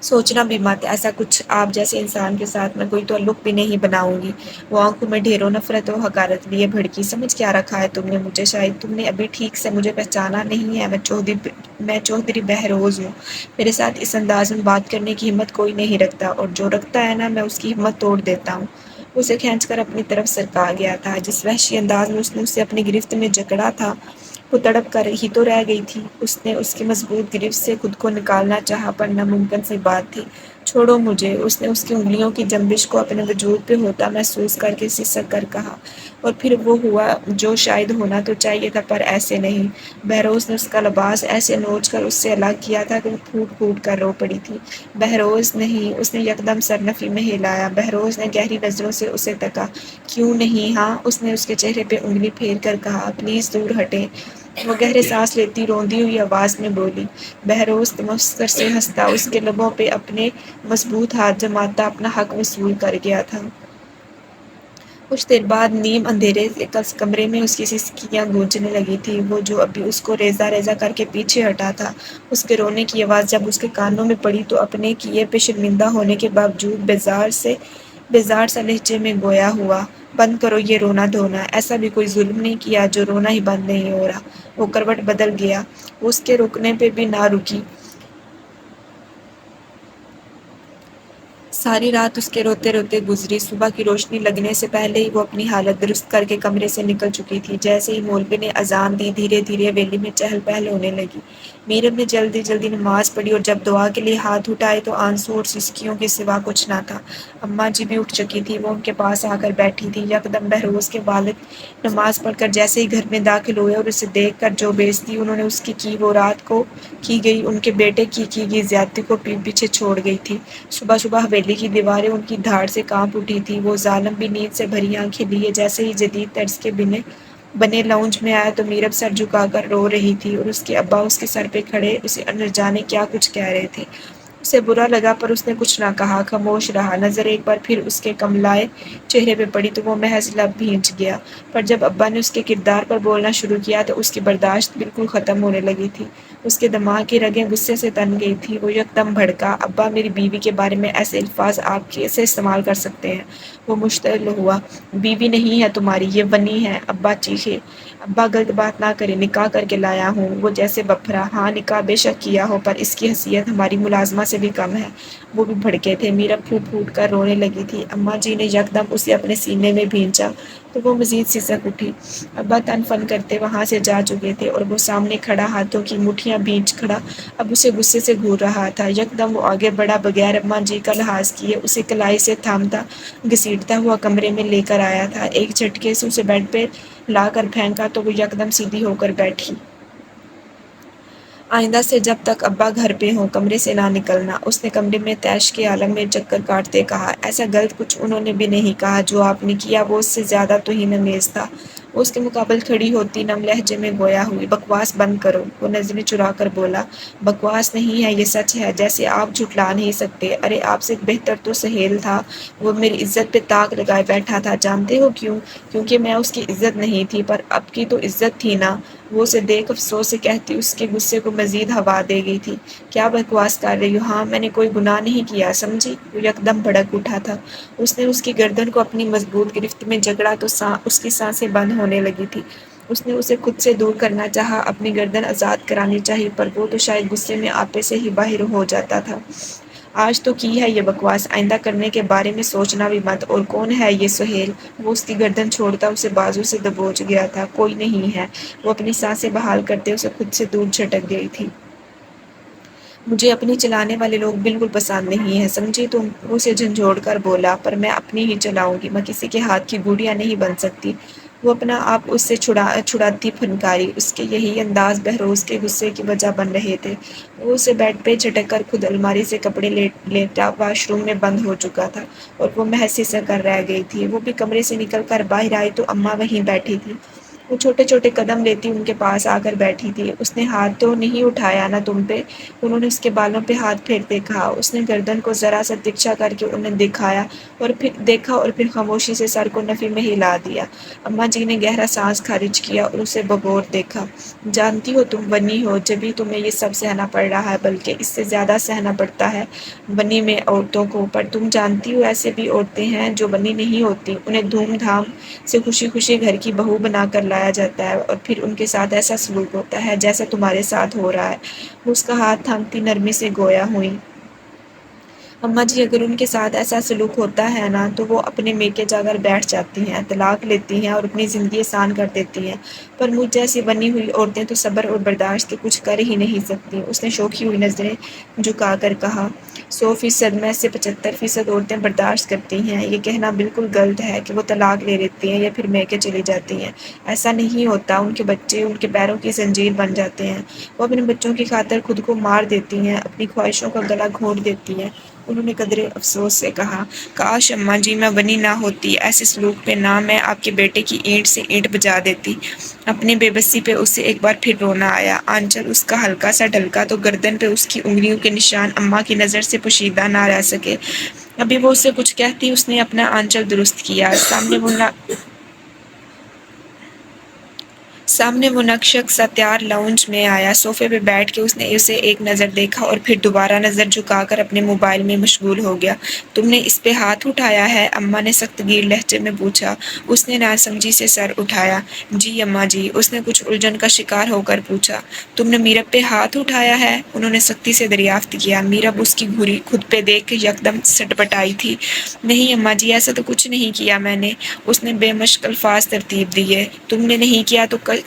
سوچنا بھی مت ایسا کچھ آپ جیسے انسان کے ساتھ میں کوئی تعلق بھی نہیں بناؤں گی۔ وہ آنکھوں میں ڈھیروں نفرت و حقارت لیے بھڑکی۔ سمجھ کیا رکھا ہے تم نے مجھے؟ شاید تم نے ابھی ٹھیک سے مجھے پہچانا نہیں ہے۔ میں چوہدری بہروز ہوں۔ میرے ساتھ اس انداز میں بات کرنے کی ہمت کوئی نہیں رکھتا، اور جو رکھتا ہے نا میں اس کی ہمت توڑ دیتا ہوں۔ وہ اسے کھینچ کر اپنی طرف سرکا گیا تھا۔ جس وحشی انداز میں اس نے اسے اپنی گرفت میں جکڑا تھا، وہ تڑپ کر ہی تو رہ گئی تھی۔ اس نے اس کی مضبوط گرفت سے خود کو نکالنا چاہا، پر ناممکن سی بات تھی۔ چھوڑو مجھے، اس نے اس کی انگلیوں کی جنبش کو اپنے وجود پہ ہوتا محسوس کر کے سسک کر کہا، اور پھر وہ ہوا جو شاید ہونا تو چاہیے تھا، پر ایسے نہیں۔ بہروز نے اس کا لباس ایسے نوچ کر اس سے الگ کیا تھا کہ وہ پھوٹ پھوٹ کر رو پڑی تھی۔ بہروز نہیں، اس نے یکدم سر نفی میں ہلایا۔ بہروز نے گہری نظروں سے اسے تکا۔ کیوں نہیں؟ ہاں، اس نے اس کے چہرے پہ انگلی پھیر کر کہا۔ پلیز دور ہٹیں۔ وہ گہرے سانس لیتی روندی ہوئی آواز میں بولی۔ بہروز تمسخر سے ہنستا اس کے لبوں پہ اپنے مضبوط ہاتھ جماتا اپنا حق وصول کر گیا تھا۔ کچھ دیر بعد نیم اندھیرے کمرے میں اس کی سسکیاں گونجنے لگی تھیں۔ وہ جو ابھی اس کو ریزہ ریزہ کر کے پیچھے ہٹا تھا، اس کے رونے کی آواز جب اس کے کانوں میں پڑی تو اپنے کیے پہ شرمندہ ہونے کے باوجود بیزار سا لہجے میں گویا ہوا، بند کرو یہ رونا دھونا۔ ایسا بھی کوئی ظلم نہیں کیا جو رونا ہی بند نہیں ہو رہا۔ وہ کروٹ بدل گیا۔ وہ اس کے رکنے پہ بھی نہ رکی۔ ساری رات اس کے روتے روتے گزری۔ صبح کی روشنی لگنے سے پہلے ہی وہ اپنی حالت درست کر کے کمرے سے نکل چکی تھی۔ جیسے ہی مولوی نے اذان دی، دھیرے دھیرے حویلی میں چہل پہل ہونے لگی۔ میرب نے جلدی جلدی نماز پڑھی، اور جب دعا کے لیے ہاتھ اٹھائے تو آنسو اور سسکیوں کے سوا کچھ نہ تھا۔ اماں جی بھی اٹھ چکی تھی۔ وہ ان کے پاس آ کر بیٹھی تھی۔ یکدم بہروز کے والد نماز پڑھ کر جیسے ہی گھر میں داخل ہوئے، اور اسے دیکھ کر جو بےعزتی انہوں نے اس کی وہ رات کو کی گئی، ان کے بیٹے کی گئی زیادتی کو پیچھے چھوڑ گئی تھی۔ صبح صبح حویلی کی دیواریں ان کی دھاڑ سے کانپ اٹھی تھیں۔ وہ ظالم بھی نیند سے بھری آنکھیں لیے جیسے ہی جدید طرز کے بنے لاؤنج میں آیا تو میرب سر جھکا کر رو رہی تھی، اور اس کے ابا اس کے سر پہ کھڑے اسے نہ جانے کیا کچھ کہہ رہے تھے۔ اسے برا لگا، پر اس نے کچھ نہ کہا، خاموش رہا۔ نظر ایک بار پھر اس کے کملائے چہرے پہ پڑی تو وہ محض لب بھینچ گیا۔ پر جب ابا نے اس کے کردار پر بولنا شروع کیا تو اس کی برداشت بالکل ختم ہونے لگی تھی۔ اس کے دماغ کی رگیں غصے سے تن گئی تھیں۔ وہ یکدم بھڑکا۔ ابا، میری بیوی کے بارے میں ایسے الفاظ آپ کیسے استعمال کر سکتے ہیں؟ وہ مشتعل ہوا۔ بیوی نہیں ہے تمہاری، یہ ونی ہے۔ ابا چیخے۔ ابا، غلط بات نہ کریں، نکاح کر کے لایا ہوں۔ وہ جیسے بپھرا۔ ہاں، نکاح بے شک کیا ہو، پر اس کی حیثیت ہماری ملازمہ سے بھی کم ہے۔ وہ بھی بھڑکے تھے۔ میرب پھوٹ پھوٹ کر رونے لگی تھی۔ اماں جی نے یکدم اسے اپنے سینے میں بھینچا تو وہ مزید سسک اٹھی۔ ابا تن فن کرتے وہاں سے جا چکے تھے، اور وہ سامنے کھڑا ہاتھوں کی مٹھیاں بھینچ کھڑا اب اسے غصے سے گھور رہا تھا۔ یکدم وہ آگے بڑھا، بغیر اماں جی کا لحاظ کیے اسے کلائی سے تھامتا گھسیٹتا ہوا کمرے میں لے کر آیا تھا۔ ایک جھٹکے سے اسے بیڈ پہ لا کر پھینکا تو وہ یکدم سیدھی ہو کر بیٹھی۔ آئندہ سے جب تک ابا گھر پہ ہوں کمرے سے نہ نکلنا، اس نے کمرے میں طیش کے عالم میں چکر کاٹتے کہا۔ ایسا غلط کچھ انہوں نے بھی نہیں کہا۔ جو آپ نے کیا وہ اس سے زیادہ توہین آمیز تھا۔ وہ اس کے مقابل کھڑی ہوتی نم لہجے میں گویا ہوئی۔ بکواس بند کرو، وہ نظریں چرا کر بولا۔ بکواس نہیں ہے، یہ سچ ہے، جیسے آپ جھٹلا نہیں سکتے۔ ارے آپ سے بہتر تو سہیل تھا، وہ میری عزت پہ طاق لگائے بیٹھا تھا۔ جانتے ہو کیوں؟ کیونکہ میں اس کی عزت نہیں تھی، پر اب کی تو عزت تھی نا۔ وہ اسے دیکھ افسوس سے کہتی اس کے غصے کو مزید ہوا دے گئی تھی۔ کیا بکواس کر رہی ہو؟ ہاں، میں نے کوئی گناہ نہیں کیا، سمجھی؟ وہ یکدم بھڑک اٹھا تھا۔ اس نے اس کی گردن کو اپنی مضبوط گرفت میں جکڑا تو اس کی سانسیں بند ہونے لگی تھی۔ اس نے اسے خود سے دور کرنا چاہا، اپنی گردن آزاد کرانی چاہی، پر وہ تو شاید غصے میں آپے سے ہی باہر ہو جاتا تھا۔ آج تو کی ہے یہ بکواس، آئندہ کرنے کے بارے میں سوچنا بھی مت۔ اور کون ہے یہ سہیل؟ وہ اس کی گردن چھوڑتا اسے بازو سے دبوچ گیا تھا۔ کوئی نہیں ہے۔ وہ اپنی سانسیں بحال کرتے اسے خود سے دور جھٹک گئی تھی۔ مجھے اپنی چلانے والے لوگ بالکل پسند نہیں ہیں، سمجھی تم؟ وہ اسے جھنجھوڑ کر بولا۔ پر میں اپنی ہی چلاؤں گی، میں کسی کے ہاتھ کی گوڑیاں نہیں بن سکتی۔ وہ اپنا آپ اس سے چھڑاتی پھنکاری۔ اس کے یہی انداز بہروز کے غصے کی وجہ بن رہے تھے۔ وہ اسے بیڈ پہ جھٹک کر خود الماری سے کپڑے لیٹا واش روم میں بند ہو چکا تھا، اور وہ محض سسک کر رہ گئی تھی۔ وہ بھی کمرے سے نکل کر باہر آئی تو اماں وہیں بیٹھی تھی۔ وہ چھوٹے چھوٹے قدم لیتی ان کے پاس آ کر بیٹھی تھی۔ اس نے ہاتھ تو نہیں اٹھایا نا تم پہ؟ انہوں نے اس کے بالوں پہ ہاتھ پھیرتے کہا۔ اس نے گردن کو ذرا سا ترچھا کر کے انہیں دکھایا اور پھر خاموشی سے سر کو نفی میں ہلا دیا۔ اماں جی نے گہرا سانس خارج کیا اور اسے بغور دیکھا۔ جانتی ہو تم بنی ہو جبھی تمہیں یہ سب سہنا پڑ رہا ہے، بلکہ اس سے زیادہ سہنا پڑتا ہے بنی میں عورتوں کو۔ پر تم جانتی ہو ایسے بھی عورتیں ہیں جو بنی نہیں ہوتی، انہیں دھوم دھام سے خوشی خوشی گھر کی بہو بنا کر لایا جاتا ہے اور پھر ان کے ساتھ ایسا سلوک ہوتا ہے جیسا تمہارے ساتھ ہو رہا ہے۔ وہ اس کا ہاتھ تھامتی نرمی سے گویا ہوئی۔ اماں جی، اگر ان کے ساتھ ایسا سلوک ہوتا ہے نا تو وہ اپنے میکے جا کر بیٹھ جاتی ہیں، طلاق لیتی ہیں اور اپنی زندگی آسان کر دیتی ہیں۔ پر مجھ جیسی بنی ہوئی عورتیں تو صبر اور برداشت کے کچھ کر ہی نہیں سکتی۔ اس نے شوخی ہوئی نظریں جھکا کر کہا۔ 100% میں سے 75% عورتیں برداشت کرتی ہیں۔ یہ کہنا بالکل غلط ہے کہ وہ طلاق لے لیتی ہیں یا پھر میکے چلی جاتی ہیں۔ ایسا نہیں ہوتا، ان کے بچے ان کے پیروں کی زنجیر بن جاتے ہیں۔ وہ اپنے بچوں کی خاطر خود کو مار دیتی ہیں، اپنی خواہشوں کا گلا گھونٹ دیتی ہیں۔ انہوں نے قدرے افسوس سے کہا، کاش اماں جی میں بنی نہ ہوتی، ایسے سلوک پہ نہ میں آپ کے بیٹے کی اینٹ سے اینٹ بجا دیتی۔ اپنی بے بسی پہ اسے ایک بار پھر رونا آیا۔ آنچل اس کا ہلکا سا ڈھلکا تو گردن پہ اس کی انگلیوں کے نشان اماں کی نظر سے پوشیدہ نہ رہ سکے۔ ابھی وہ اسے کچھ کہتی، اس نے اپنا آنچل درست کیا۔ سامنے وہ نقشک سا تیار لاؤنج میں آیا۔ صوفے پہ بیٹھ کے اس نے اسے ایک نظر دیکھا اور پھر دوبارہ نظر جھکا کر اپنے موبائل میں مشغول ہو گیا۔ تم نے اس پہ ہاتھ اٹھایا ہے؟ اماں نے سخت گیر لہجے میں پوچھا۔ اس نے ناسمجھی سے سر اٹھایا۔ جی اماں جی، اس نے کچھ الجھن کا شکار ہو کر پوچھا۔ تم نے میرب پہ ہاتھ اٹھایا ہے؟ انہوں نے سختی سے دریافت کیا۔ میرب اس کی گھری خود پہ دیکھ کے یکدم سٹپٹائی تھی۔ نہیں اماں جی، ایسا تو کچھ نہیں کیا میں نے، اس نے بے مشق الفاظ ترتیب دیے۔ تم نے نہیں کیا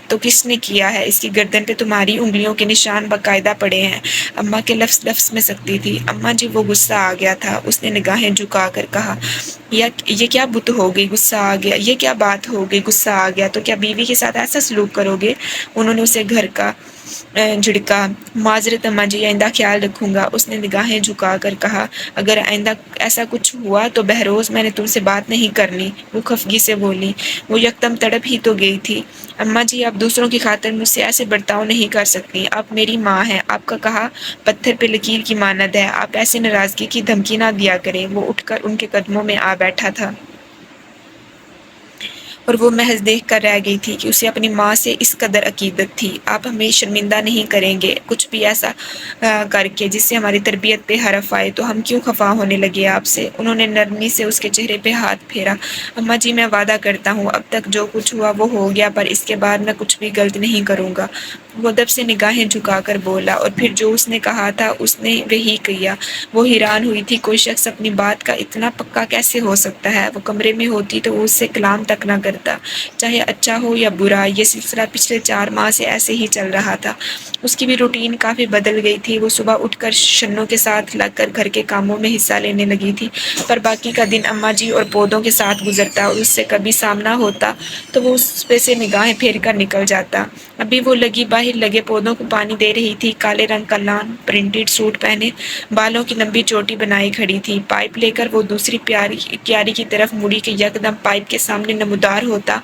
تو کس نے کیا ہے؟ اس کی گردن پہ تمہاری انگلیوں کے نشان باقاعدہ پڑے ہیں۔ اماں کے لفظ لفظ میں سختی تھی۔ اماں جی، وہ غصہ آ گیا تھا۔ اس نے نگاہیں جھکا کر کہا، یہ کیا بت ہو گئی؟ غصہ آ گیا؟ یہ کیا بات ہو گئی؟ غصہ آ گیا تو کیا بیوی کے ساتھ ایسا سلوک کرو گے؟ انہوں نے اسے گھر کا جھڑکا۔ معذرت اماں جی، آئندہ خیال رکھوں گا، اس نے نگاہیں جھکا کر کہا۔ اگر آئندہ ایسا کچھ ہوا تو بہروز میں نے تم سے بات نہیں کرنی، وہ خفگی سے بولی۔ وہ یکدم تڑپ ہی تو گئی تھی۔ اماں جی، آپ دوسروں کی خاطر مجھ سے ایسے برتاؤ نہیں کر سکتی، آپ میری ماں ہیں، آپ کا کہا پتھر پہ لکیر کی مانند ہے، آپ ایسے ناراضگی کی دھمکی نہ دیا کریں۔ وہ اٹھ کر ان کے قدموں میں آ بیٹھا تھا اور وہ محض دیکھ کر رہ گئی تھی کہ اسے اپنی ماں سے اس قدر عقیدت تھی۔ آپ ہمیں شرمندہ نہیں کریں گے کچھ بھی ایسا کر کے جس سے ہماری تربیت پہ حرف آئے، تو ہم کیوں خفا ہونے لگے آپ سے؟ انہوں نے نرمی سے اس کے چہرے پہ ہاتھ پھیرا۔ اماں جی، میں وعدہ کرتا ہوں اب تک جو کچھ ہوا وہ ہو گیا، پر اس کے بعد میں کچھ بھی غلط نہیں کروں گا۔ وہ ادب سے نگاہیں جھکا کر بولا، اور پھر جو اس نے کہا تھا اس نے وہی کیا۔ وہ حیران ہوئی تھی، کوئی شخص اپنی بات کا اتنا پکا کیسے ہو سکتا ہے؟ وہ کمرے میں ہوتی تو وہ اس سے کلام تک نہ کرتا، چاہے اچھا ہو یا برا۔ یہ سلسلہ پچھلے 4 ماہ سے ایسے ہی چل رہا تھا۔ اس کی بھی روٹین کافی بدل گئی تھی۔ وہ صبح اٹھ کر شنوں کے ساتھ لگ کر گھر کے کاموں میں حصہ لینے لگی تھی، پر باقی کا دن اماں جی اور پودوں کے ساتھ گزرتا اور اس سے کبھی سامنا ہوتا تو وہ اس پہ سے نگاہیں پھیر کر نکل جاتا۔ ابھی وہ باہر لگے پودوں کو پانی دے رہی تھی۔ کالے رنگ کا لان پرنٹڈ سوٹ پہنے، بالوں کی لمبی چوٹی بنائی کھڑی تھی۔ پائپ لے کر وہ دوسری کیاری کی طرف مڑی کہ یکدم پائپ کے سامنے نمودار ہوتا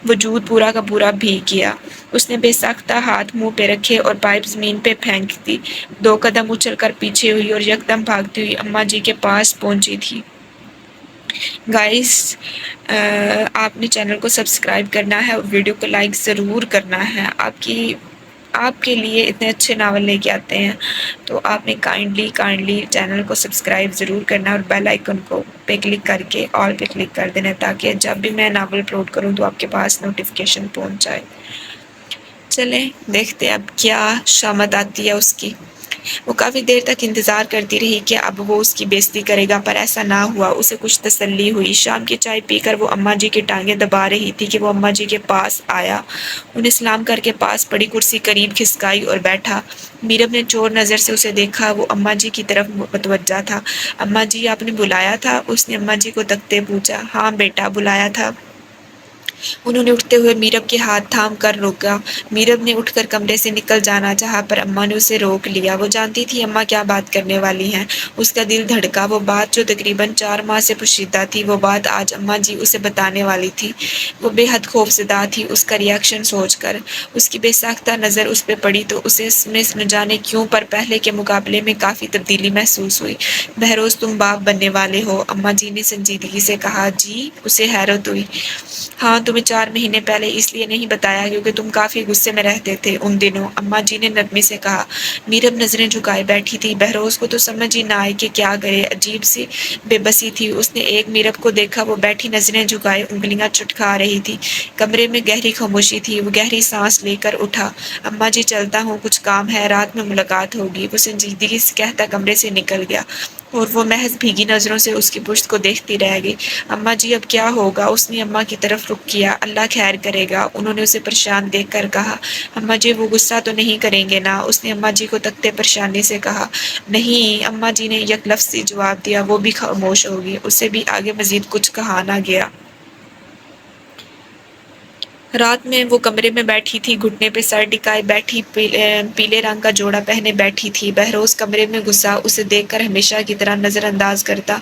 وجود پورا کا پورا بھیگ گیا۔ اس نے بے ساختہ ہاتھ منہ پہ رکھے اور پائپ زمین پہ پھینک دی۔ 2 قدم اچھل کر پیچھے ہوئی اور یکدم بھاگتی ہوئی اماں جی کے پاس پہنچی تھی۔ گائز، آپ نے چینل کو سبسکرائب کرنا ہے اور ویڈیو کو لائک ضرور کرنا ہے۔ آپ کے لیے اتنے اچھے ناول لے کے آتے ہیں تو آپ نے کائنڈلی چینل کو سبسکرائب ضرور کرنا ہے اور بیل آئیکن کو پہ کلک کر کے آل پہ کلک کر دینا، تاکہ جب بھی میں ناول اپلوڈ کروں تو آپ کے پاس نوٹیفیکیشن پہنچ جائے۔ چلیں دیکھتے ہیں اب کیا شامت آتی ہے اس کی۔ وہ کافی دیر تک انتظار کرتی رہی کہ اب وہ اس کی بےزتی کرے گا، پر ایسا نہ ہوا۔ اسے کچھ تسلی ہوئی۔ شام کی چائے پی کر وہ اماں جی کی ٹانگیں دبا رہی تھی کہ وہ اماں جی کے پاس آیا، انہیں سلام کر کے پاس پڑی کرسی قریب کھسکائی اور بیٹھا۔ میرب نے چور نظر سے اسے دیکھا۔ وہ اماں جی کی طرف متوجہ تھا۔ اماں جی، آپ نے بلایا تھا؟ اس نے اماں جی کو تکتے پوچھا۔ ہاں بیٹا، بلایا تھا۔ انہوں نے اٹھتے ہوئے میرب کے ہاتھ تھام کر روکا۔ میرب نے اٹھ کر کمرے سے نکل جانا چاہا پر اماں نے اسے روک لیا۔ وہ جانتی تھی اماں کیا بات کرنے والی ہیں۔ اس کا دل دھڑکا۔ وہ بات جو تقریباً 4 ماہ سے پوشیدہ تھی، وہ بات آج اماں جی اسے بتانے والی تھی۔ وہ بے حد خوفزدہ تھی اس کا ری ایکشن سوچ کر۔ اس کی بے ساختہ نظر اس پہ پڑی تو اسے اس میں نہ جانے کیوں پر پہلے کے مقابلے میں کافی تبدیلی محسوس ہوئی۔ بہروز تم باپ بننے والے ہو؟ اماں جی نے سنجیدگی سے کہا۔ جی؟ اسے حیرت ہوئی۔ ہاں، تمہیں 4 مہینے پہلے اس لیے نہیں بتایا کیونکہ تم کافی غصے میں رہتے تھے ان دنوں، اماں جی نے نرمی سے کہا۔ میرب نظریں جھکائے بیٹھی تھی۔ بہروز کو تو سمجھ ہی نہ آئی کہ کیا کرے، عجیب سی بے بسی تھی۔ اس نے ایک میرب کو دیکھا، وہ بیٹھی نظریں جھکائے انگلیاں چٹکا رہی تھی۔ کمرے میں گہری خاموشی تھی۔ وہ گہری سانس لے کر اٹھا۔ اماں جی چلتا ہوں، کچھ کام ہے، رات میں ملاقات ہوگی۔ وہ سنجیدگی سے کہتا کمرے سے نکل گیا اور وہ محض بھیگی نظروں سے اس کی پشت کو دیکھتی رہ گئی۔ اماں جی اب کیا ہوگا؟ اس نے اماں کی طرف رخ کیا۔ اللہ خیر کرے گا، انہوں نے اسے پریشان دیکھ کر کہا۔ اماں جی وہ غصہ تو نہیں کریں گے نا؟ اس نے اماں جی کو تکتے پریشانی سے کہا۔ نہیں، اماں جی نے یک لفظی جواب دیا۔ وہ بھی خاموش ہو گئی۔ اسے بھی آگے مزید کچھ کہا نہ گیا۔ رات میں وہ کمرے میں بیٹھی تھی، گھٹنے پہ سر ٹکائے بیٹھی، پیلے رنگ کا جوڑا پہنے بیٹھی تھی۔ بہروز کمرے میں گھسا، اسے دیکھ کر ہمیشہ کی طرح نظر انداز کرتا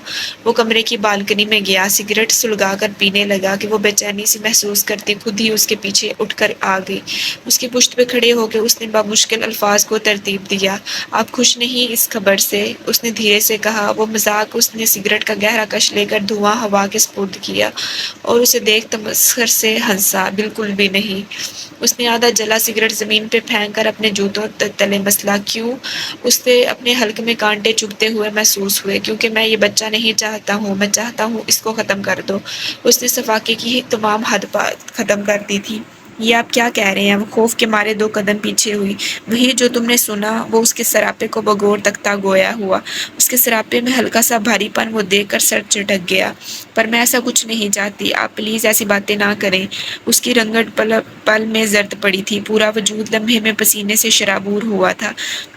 وہ کمرے کی بالکنی میں گیا، سگریٹ سلگا کر پینے لگا کہ وہ بے چینی سی محسوس کرتی خود ہی اس کے پیچھے اٹھ کر آ گئی۔ اس کی پشت پہ کھڑے ہو کے اس نے بامشکل الفاظ کو ترتیب دیا۔ آپ خوش نہیں اس خبر سے؟ اس نے دھیرے سے کہا۔ وہ مذاق اس نے سگریٹ کا گہرا کش لے کر دھواں ہوا کے سپرد کیا اور اسے دیکھ تمسخر سے ہنسا۔ بالکل بھی نہیں۔ اس نے آدھا جلا سگریٹ زمین پہ پھینک کر اپنے جوتوں تلے مسلا۔ کیوں؟ اس نے اپنے حلق میں کانٹے چبھتے ہوئے محسوس ہوئے۔ کیونکہ میں یہ بچہ نہیں چاہتا ہوں، میں چاہتا ہوں اس کو ختم کر دو۔ اس نے صفاقے کی تمام حد ختم کر دی تھی۔ یہ آپ کیا کہہ رہے ہیں؟ وہ خوف کے مارے 2 قدم پیچھے ہوئی۔ وہی جو تم نے سنا۔ وہ اس کے سراپے کو بغور تکتا گویا ہوا۔ اس کے سراپے میں ہلکا سا بھاری پن وہ دیکھ کر سر چٹک گیا۔ پر میں ایسا کچھ نہیں چاہتی، آپ پلیز ایسی باتیں نہ کریں۔ اس کی رنگت پل میں زرد پڑی تھی، پورا وجود لمحے میں پسینے سے شرابور ہوا تھا۔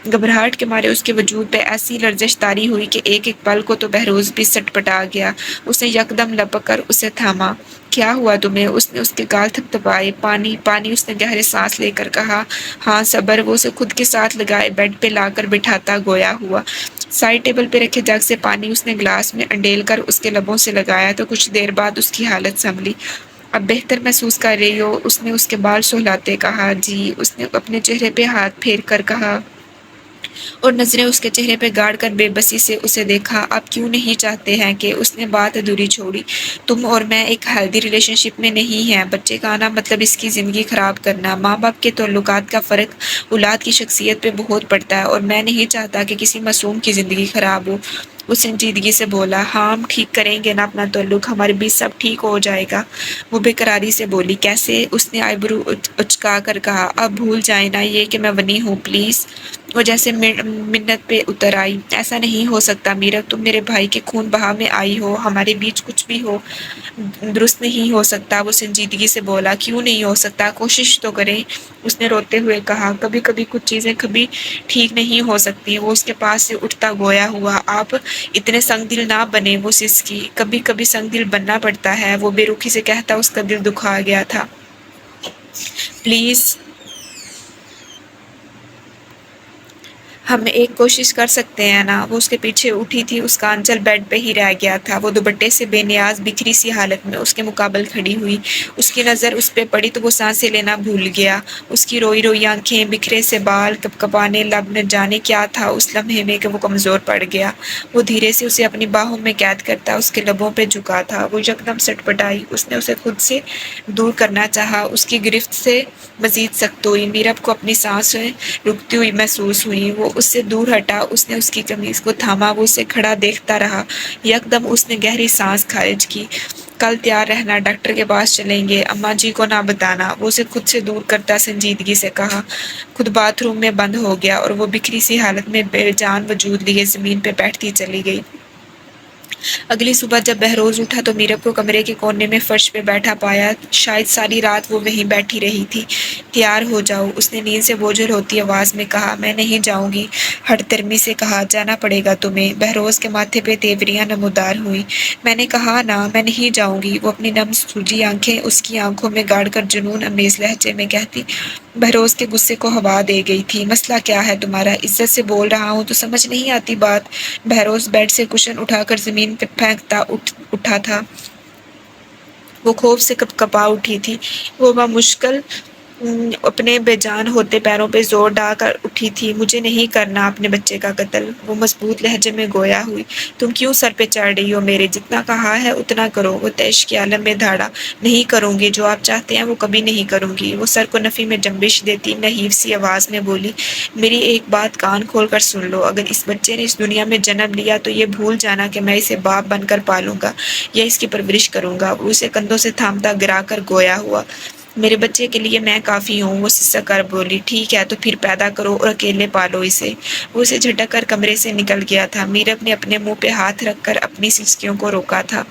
گھبراہٹ کے مارے اس کے وجود پہ ایسی لرزش طاری ہوئی کہ ایک ایک پل کو تو بہروز بھی سٹ پٹا گیا۔ اس نے یکدم لپک کر اسے تھاما۔ کیا ہوا تمہیں؟ اس نے اس کے گال تھپتھپائے۔ پانی پانی، اس نے گہرے سانس لے کر کہا۔ ہاں صبر۔ وہ اسے خود کے ساتھ لگائے بیڈ پہ لا کر بٹھاتا گویا ہوا۔ سائڈ ٹیبل پہ رکھے جگ سے پانی اس نے گلاس میں انڈیل کر اس کے لبوں سے لگایا تو کچھ دیر بعد اس کی حالت سنبھلی۔ اب بہتر محسوس کر رہی ہو؟ اس نے اس کے بال سہلاتے کہا۔ جی۔ اس نے اپنے چہرے پہ ہاتھ پھیر کر کہا اور نظریں اس کے چہرے پہ گاڑ کر بے بسی سے اسے دیکھا۔ آپ کیوں نہیں چاہتے ہیں کہ؟ اس نے بات ادھوری چھوڑی۔ تم اور میں ایک ہیلدی ریلیشن شپ میں نہیں ہیں۔ بچے کا آنا مطلب اس کی زندگی خراب کرنا۔ ماں باپ کے تعلقات کا فرق اولاد کی شخصیت پہ بہت پڑتا ہے اور میں نہیں چاہتا کہ کسی معصوم کی زندگی خراب ہو۔ وہ سنجیدگی سے بولا۔ ہاں ہم ٹھیک کریں گے نا اپنا تعلق، ہمارے بیچ سب ٹھیک ہو جائے گا۔ وہ بے قراری سے بولی۔ کیسے؟ اس نے آئیبرو اچکا کر کہا۔ اب بھول جائیں نا یہ کہ میں ونی ہوں، پلیز۔ وہ جیسے منت پہ اتر آئی۔ ایسا نہیں ہو سکتا میرب، تم میرے بھائی کے خون بہا میں آئی ہو، ہمارے بیچ کچھ بھی ہو درست نہیں ہو سکتا۔ وہ سنجیدگی سے بولا۔ کیوں نہیں ہو سکتا؟ کوشش تو کریں، اس نے روتے ہوئے کہا۔ کبھی کبھی کچھ چیزیں کبھی ٹھیک نہیں ہو سکتی۔ وہ اس کے پاس سے اٹھتا گویا ہوا۔ آپ اتنے سنگ دل نہ بنے۔ وہ سسکی۔ کبھی کبھی سنگ دل بننا پڑتا ہے، وہ بے رخی سے کہتا اس کا دل دکھا گیا تھا۔ پلیز ہم ایک کوشش کر سکتے ہیں نا؟ وہ اس کے پیچھے اٹھی تھی، اس کا آنچل بیڈ پہ ہی رہ گیا تھا۔ وہ دوپٹے سے بے نیاز بکھری سی حالت میں اس کے مقابل کھڑی ہوئی۔ اس کی نظر اس پہ پڑی تو وہ سانسیں لینا بھول گیا۔ اس کی روئی روئی آنکھیں، بکھرے سے بال، کپکپانے لب، نہ جانے کیا تھا اس لمحے میں کہ وہ کمزور پڑ گیا۔ وہ دھیرے سے اسے اپنی باہوں میں قید کرتا اس کے لبوں پہ جھکا تھا۔ وہ یکدم سٹ پٹائی۔ اس نے اسے خود سے دور کرنا چاہا۔ اس کی گرفت سے مزید سخت ہوئی۔ میرب کو اپنی سانسیں رکتی ہوئی محسوس ہوئی۔ وہ اس سے دور ہٹا۔ اس نے اس کی قمیض کو تھاما۔ وہ اسے کھڑا دیکھتا رہا۔ یکدم اس نے گہری سانس خارج کی۔ کل تیار رہنا، ڈاکٹر کے پاس چلیں گے، اماں جی کو نہ بتانا۔ وہ اسے خود سے دور کرتا سنجیدگی سے کہا۔ خود باتھ روم میں بند ہو گیا اور وہ بکھری سی حالت میں بے جان وجود لیے زمین پہ بیٹھتی چلی گئی۔ اگلی صبح جب بہروز اٹھا تو میرب کو کمرے کے کونے میں فرش پہ بیٹھا پایا۔ شاید ساری رات وہ وہیں بیٹھی رہی تھی۔ تیار ہو جاؤ، اس نے نیند سے بوجھل ہوتی آواز میں کہا۔ میں نہیں جاؤں گی، ہڑترمی سے کہا۔ جانا پڑے گا تمہیں۔ بہروز کے ماتھے پہ تیوریاں نمودار ہوئیں۔ میں نے کہا نا، میں نہیں جاؤں گی، وہ اپنی نم سوجی آنکھیں اس کی آنکھوں میں گاڑ کر جنون امیز لہجے میں کہتی۔ بہروز کے غصے کو ہوا دے گئی تھی۔ مسئلہ کیا ہے تمہارا؟ عزت سے بول رہا ہوں تو سمجھ نہیں آتی بات؟ بہروز بیڈ سے کشن اٹھا کر زمین پہ پھینکتا اٹھا تھا۔ وہ خوف سے کپ کپا اٹھی تھی۔ وہ بمشکل اپنے بے جان ہوتے پیروں پہ زور ڈال کر اٹھی تھی۔ مجھے نہیں کرنا اپنے بچے کا قتل، وہ مضبوط لہجے میں گویا ہوئی۔ تم کیوں سر پہ چڑھ رہی ہو میرے؟ جتنا کہا ہے اتنا کرو، وہ تیش کے عالم میں دھاڑا۔ نہیں کروں گی، جو آپ چاہتے ہیں وہ کبھی نہیں کروں گی، وہ سر کو نفی میں جنبش دیتی نحیف سی آواز میں بولی۔ میری ایک بات کان کھول کر سن لو، اگر اس بچے نے اس دنیا میں جنم لیا تو یہ بھول جانا کہ میں اسے باپ بن کر پالوں گا یا اس کی پرورش کروں گا۔ وہ اسے کندھوں سے تھامتا گرا کر گویا ہوا۔ میرے بچے کے لیے میں کافی ہوں، وہ سسک کر بولی۔ ٹھیک ہے تو پھر پیدا کرو اور اکیلے پالو اسے۔ وہ اسے جھٹک کر کمرے سے نکل گیا تھا۔ میرب نے اپنے منہ پہ ہاتھ رکھ کر اپنی سسکیوں کو روکا تھا۔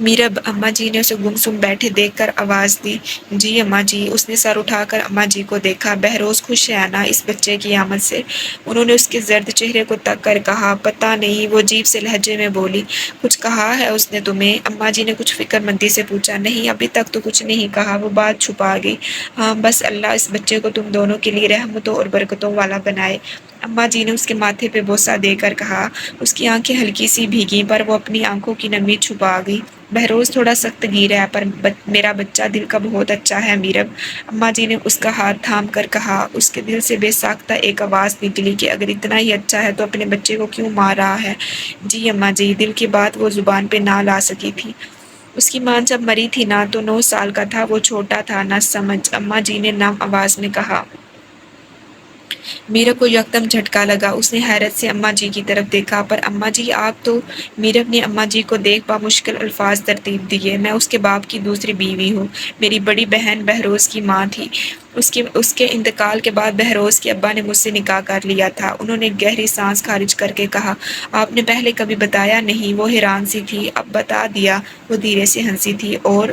میرب، اماں جی نے اسے گم سم بیٹھے دیکھ کر آواز دی۔ جی اماں جی۔ اس نے سر اٹھا کر اماں جی کو دیکھا۔ بہروز خوش ہے نا اس بچے کی آمد سے؟ انہوں نے اس کے زرد چہرے کو تک کر کہا۔ پتہ نہیں، وہ عجیب سے لہجے میں بولی۔ کچھ کہا ہے اس نے تمہیں؟ اماں جی نے کچھ فکر مندی سے پوچھا۔ نہیں، ابھی تک تو کچھ نہیں کہا، وہ بات چھپا گئی۔ ہاں، بس اللہ اس بچے کو تم دونوں کے لیے رحمتوں اور برکتوں والا بنائے، اماں جی نے اس کے ماتھے پہ بوسہ دے کر کہا۔ اس کی آنکھیں ہلکی سی بھیگیں پر وہ اپنی آنکھوں کی نمی چھپا گئی۔ بہروز تھوڑا سخت گیر ہے پر میرا بچہ دل کا بہت اچھا ہے میرب، اماں جی نے اس کا ہاتھ تھام کر کہا۔ اس کے دل سے بے ساختہ ایک آواز نکلی کہ اگر اتنا ہی اچھا ہے تو اپنے بچے کو کیوں مار رہا ہے؟ جی اماں جی، دل کی بات وہ زبان پہ نہ لا سکی تھی۔ اس کی ماں جب مری تھی نا تو 9 سال کا تھا، وہ چھوٹا تھا، نہ سمجھ، اماں جی نے نم آواز میں کہا۔ میرب کو یکدم جھٹکا لگا۔ اس نے حیرت سے اماں جی کی طرف دیکھا۔ پر اماں جی آپ تو؟ میرب نے اماں جی کو دیکھ بمشکل الفاظ ترتیب دیے۔ میں اس کے باپ کی دوسری بیوی ہوں، میری بڑی بہن بہروز کی ماں تھی۔ اس کے انتقال کے بعد بہروز کے ابا نے مجھ سے نکاح کر لیا تھا۔ انہوں نے گہری سانس خارج کر کے کہا۔ آپ نے پہلے کبھی بتایا نہیں؟ وہ حیران سی تھی۔ اب بتا دیا، وہ دھیرے سے ہنسی تھی۔ اور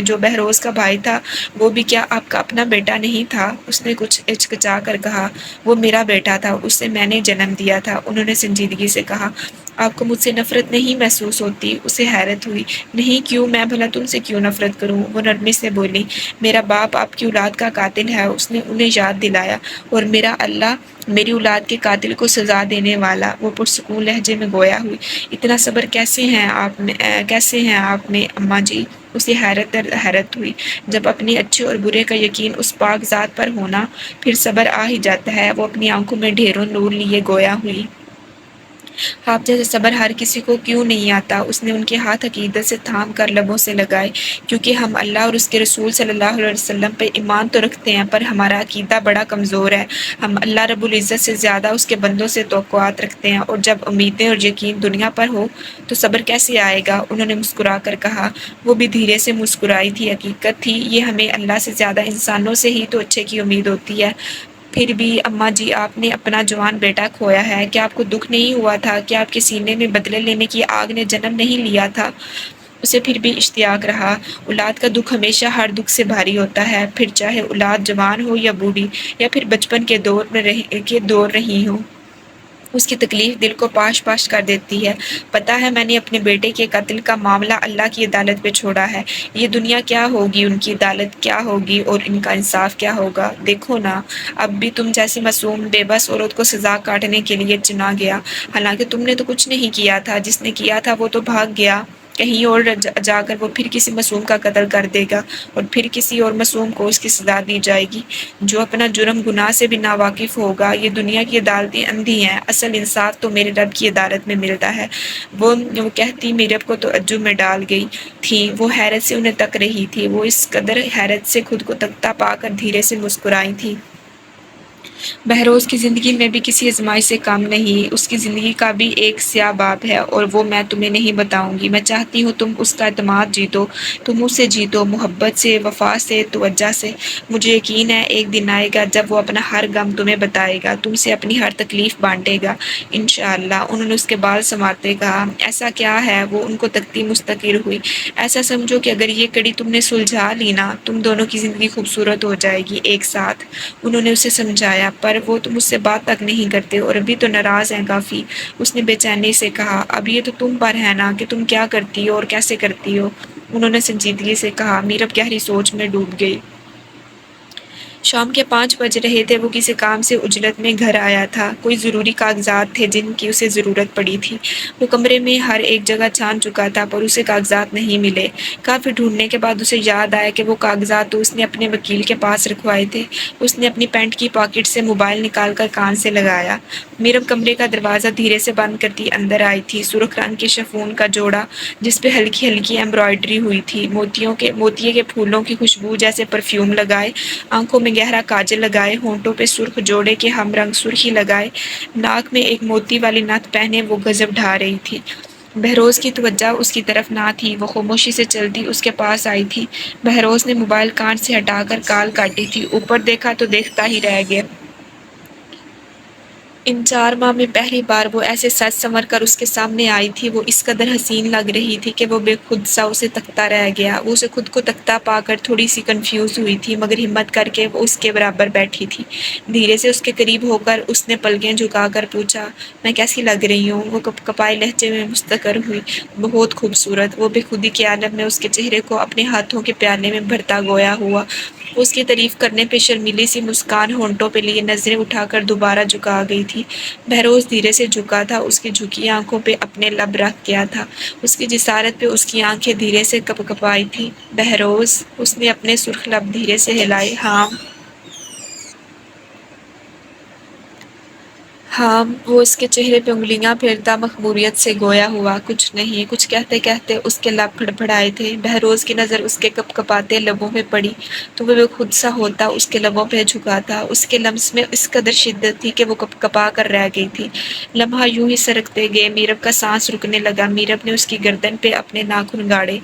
جو بہروز کا بھائی تھا وہ بھی کیا آپ کا اپنا بیٹا نہیں تھا؟ اس نے کچھ ہچکچا کر کہا۔ وہ میرا بیٹا تھا، اسے میں نے جنم دیا تھا، انہوں نے سنجیدگی سے کہا۔ آپ کو مجھ سے نفرت نہیں محسوس ہوتی؟ اسے حیرت ہوئی۔ نہیں، کیوں؟ میں بھلا تم سے کیوں نفرت کروں؟ وہ نرمی سے بولی۔ میرا باپ آپ کی اولاد کا قاتل ہے، اس نے انہیں یاد دلایا، اور میرا اللہ میری اولاد کے قاتل کو سزا دینے والا، وہ پرسکون لہجے میں گویا ہوئی۔ اتنا صبر کیسے ہیں آپ میں اماں جی؟ اسے حیرت در حیرت ہوئی۔ جب اپنے اچھے اور برے کا یقین اس پاک ذات پر ہونا، پھر صبر آ ہی جاتا ہے۔ وہ اپنی آنکھوں میں ڈھیروں نور لیے گویا ہوئی۔ آپ جیسے صبر ہر کسی کو کیوں نہیں آتا؟ اس نے ان کے ہاتھ عقیدت سے تھام کر لبوں سے لگائے۔ کیونکہ ہم اللہ اور اس کے رسول صلی اللہ علیہ وسلم پہ ایمان تو رکھتے ہیں پر ہمارا عقیدہ بڑا کمزور ہے۔ ہم اللہ رب العزت سے زیادہ اس کے بندوں سے توقعات رکھتے ہیں، اور جب امیدیں اور یقین دنیا پر ہو تو صبر کیسے آئے گا؟ انہوں نے مسکرا کر کہا۔ وہ بھی دھیرے سے مسکرائی تھی۔ حقیقت تھی یہ، ہمیں اللہ سے زیادہ انسانوں سے ہی تو اچھے کی امید ہوتی ہے۔ پھر بھی اماں جی، آپ نے اپنا جوان بیٹا کھویا ہے، کیا آپ کو دکھ نہیں ہوا تھا؟ کیا آپ کے سینے میں بدلے لینے کی آگ نے جنم نہیں لیا تھا؟ اسے پھر بھی اشتیاق رہا۔ اولاد کا دکھ ہمیشہ ہر دکھ سے بھاری ہوتا ہے، پھر چاہے اولاد جوان ہو یا بوڑھی، یا پھر بچپن کے دور رہی ہو۔ اس کی تکلیف دل کو پاش پاش کر دیتی ہے۔ پتہ ہے، میں نے اپنے بیٹے کے قتل کا معاملہ اللہ کی عدالت پہ چھوڑا ہے۔ یہ دنیا کیا ہوگی، ان کی عدالت کیا ہوگی، اور ان کا انصاف کیا ہوگا؟ دیکھو نا، اب بھی تم جیسی معصوم بے بس عورت کو سزا کاٹنے کے لیے چنا گیا، حالانکہ تم نے تو کچھ نہیں کیا تھا۔ جس نے کیا تھا وہ تو بھاگ گیا، کہیں اور جا کر وہ پھر کسی معصوم کا قتل کر دے گا، اور پھر کسی اور معصوم کو اس کی سزا دی جائے گی جو اپنا جرم گناہ سے بھی ناواقف ہوگا۔ یہ دنیا کی عدالتیں اندھی ہیں، اصل انصاف تو میرے رب کی عدالت میں ملتا ہے۔ وہ کہتی میرب کو تعجب میں ڈال گئی تھی۔ وہ حیرت سے انہیں تک رہی تھی۔ وہ اس قدر حیرت سے خود کو تکتا پا کر دھیرے سے مسکرائی تھی۔ بہروز کی زندگی میں بھی کسی آزمائش سے کم نہیں، اس کی زندگی کا بھی ایک سیاہ باب ہے اور وہ میں تمہیں نہیں بتاؤں گی۔ میں چاہتی ہوں تم اس کا اعتماد جیتو، تم اسے جیتو، محبت سے، وفا سے، توجہ سے۔ مجھے یقین ہے ایک دن آئے گا جب وہ اپنا ہر غم تمہیں بتائے گا، تم سے اپنی ہر تکلیف بانٹے گا، انشاءاللہ۔ انہوں نے اس کے بال سنوارتے کہا۔ ایسا کیا ہے؟ وہ ان کو تکتی مستقر ہوئی۔ ایسا سمجھو کہ اگر یہ کڑی تم نے سلجھا لی نا، تم دونوں کی زندگی خوبصورت ہو جائے گی ایک ساتھ۔ انہوں نے اسے سمجھایا، پر وہ تو مجھ سے بات تک نہیں کرتے اور ابھی تو ناراض ہیں کافی۔ اس نے بے چینی سے کہا، اب یہ تو تم پر ہے نا کہ تم کیا کرتی ہو اور کیسے کرتی ہو۔ انہوں نے سنجیدگی سے کہا۔ میرب گہری سوچ میں ڈوب گئی۔ شام کے 5 بج رہے تھے، وہ کسی کام سے عجلت میں گھر آیا تھا۔ کوئی ضروری کاغذات تھے جن کی اسے ضرورت پڑی تھی۔ وہ کمرے میں ہر ایک جگہ چھان چکا تھا پر اسے کاغذات نہیں ملے۔ کافی ڈھونڈنے کے بعد اسے یاد آیا کہ وہ کاغذات تو اس نے اپنے وکیل کے پاس رکھوائے تھے۔ اس نے اپنی پینٹ کی پاکٹ سے موبائل نکال کر کان سے لگایا۔ میرب کمرے کا دروازہ دھیرے سے بند کرتی اندر آئی تھی۔ سرخ رنگ کے شفون کا جوڑا جس پہ ہلکی ہلکی ایمبرائڈری ہوئی تھی، موتیے کے پھولوں کی خوشبو جیسے پرفیوم لگائے، آنکھوں میں گہرا کاجل لگائے، ہونٹوں پہ سرخ جوڑے کے ہم رنگ سرخی لگائے، ناک میں ایک موتی والی نتھ پہنے وہ غضب ڈھا رہی تھی۔ بہروز کی توجہ اس کی طرف نہ تھی، وہ خاموشی سے چلتی اس کے پاس آئی تھی۔ بہروز نے موبائل کان سے ہٹا کر کال کاٹی تھی۔ اوپر دیکھا تو دیکھتا ہی رہ گیا۔ ان 4 ماہ میں پہلی بار وہ ایسے سج سنور کر اس کے سامنے آئی تھی۔ وہ اس قدر حسین لگ رہی تھی کہ وہ بے خود سا اسے تکتا رہ گیا۔ وہ اسے خود کو تکتا پا کر تھوڑی سی کنفیوز ہوئی تھی، مگر ہمت کر کے وہ اس کے برابر بیٹھی تھی۔ دھیرے سے اس کے قریب ہو کر اس نے پلکیں جھکا کر پوچھا، میں کیسی لگ رہی ہوں؟ وہ کپکپائے لہجے میں مستقر ہوئی، بہت خوبصورت۔ وہ بے خودی کے عالم میں اس کے چہرے کو اپنے ہاتھوں کے پیالے میں بھرتا گویا ہوا۔ اس کی تعریف کرنے پہ شرمیلی سی مسکان ہونٹوں پہ لیے نظریں اٹھا کر دوبارہ جھکا گئی تھی۔ بہروز دھیرے سے جھکا تھا، اس کی جھکی آنکھوں پہ اپنے لب رکھ گیا تھا۔ اس کی جسارت پہ اس کی آنکھیں دھیرے سے کپکپائی تھیں۔ بہروز، اس نے اپنے سرخ لب دھیرے سے ہلائے۔ ہاں ہاں، وہ اس کے چہرے پہ انگلیاں پھیرتا مخموریت سے گویا ہوا۔ کچھ نہیں، کچھ کہتے کہتے اس کے لب پھڑپڑائے تھے۔ بہروز کی نظر اس کے کپکپاتے لبوں پہ پڑی تو وہ بے خود سا ہوتا اس کے لبوں پہ جھکاتا۔ اس کے لمس میں اس قدر شدت تھی کہ وہ کپکپا کر رہ گئی تھی۔ لمحہ یوں ہی سرکتے گئے، میرب کا سانس رکنے لگا۔ میرب نے اس کی گردن پہ اپنے ناخن گاڑے۔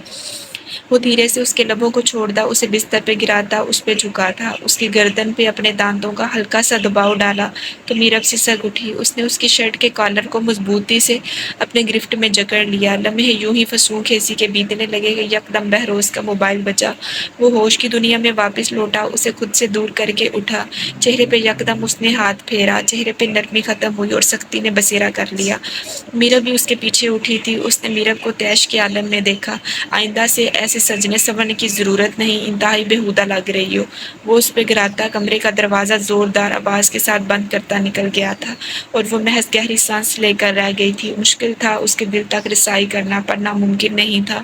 وہ دھیرے سے اس کے لبوں کو چھوڑتا، اسے بستر پہ گراتا، اس پہ جھکا تھا، اس کی گردن پہ اپنے دانتوں کا ہلکا سا دباؤ ڈالا تو میرب سسک اٹھی۔ اس نے اس کی شرٹ کے کالر کو مضبوطی سے اپنے گرفت میں جکڑ لیا۔ لمحے یوں ہی فسوں کھیسی کے بیتنے لگے کہ یکدم بہروز کا موبائل بجا۔ وہ ہوش کی دنیا میں واپس لوٹا، اسے خود سے دور کر کے اٹھا۔ چہرے پہ یکدم اس نے ہاتھ پھیرا، چہرے پہ نرمی ختم ہوئی اور سختی نے بسیرا کر لیا۔ میرب بھی اس کے پیچھے اٹھی تھی۔ اس نے میرب کو طیش کے عالم میں دیکھا۔ آئندہ سے ایسے سجنے سنورنے کی ضرورت نہیں، انتہائی بےہودہ لگ رہی ہو۔ وہ اس پہ گراتا کمرے کا دروازہ زوردار آواز کے ساتھ بند کرتا نکل گیا تھا اور وہ محض گہری سانس لے کر رہ گئی تھی۔ مشکل تھا اس کے دل تک رسائی کرنا، پر ناممکن نہیں تھا۔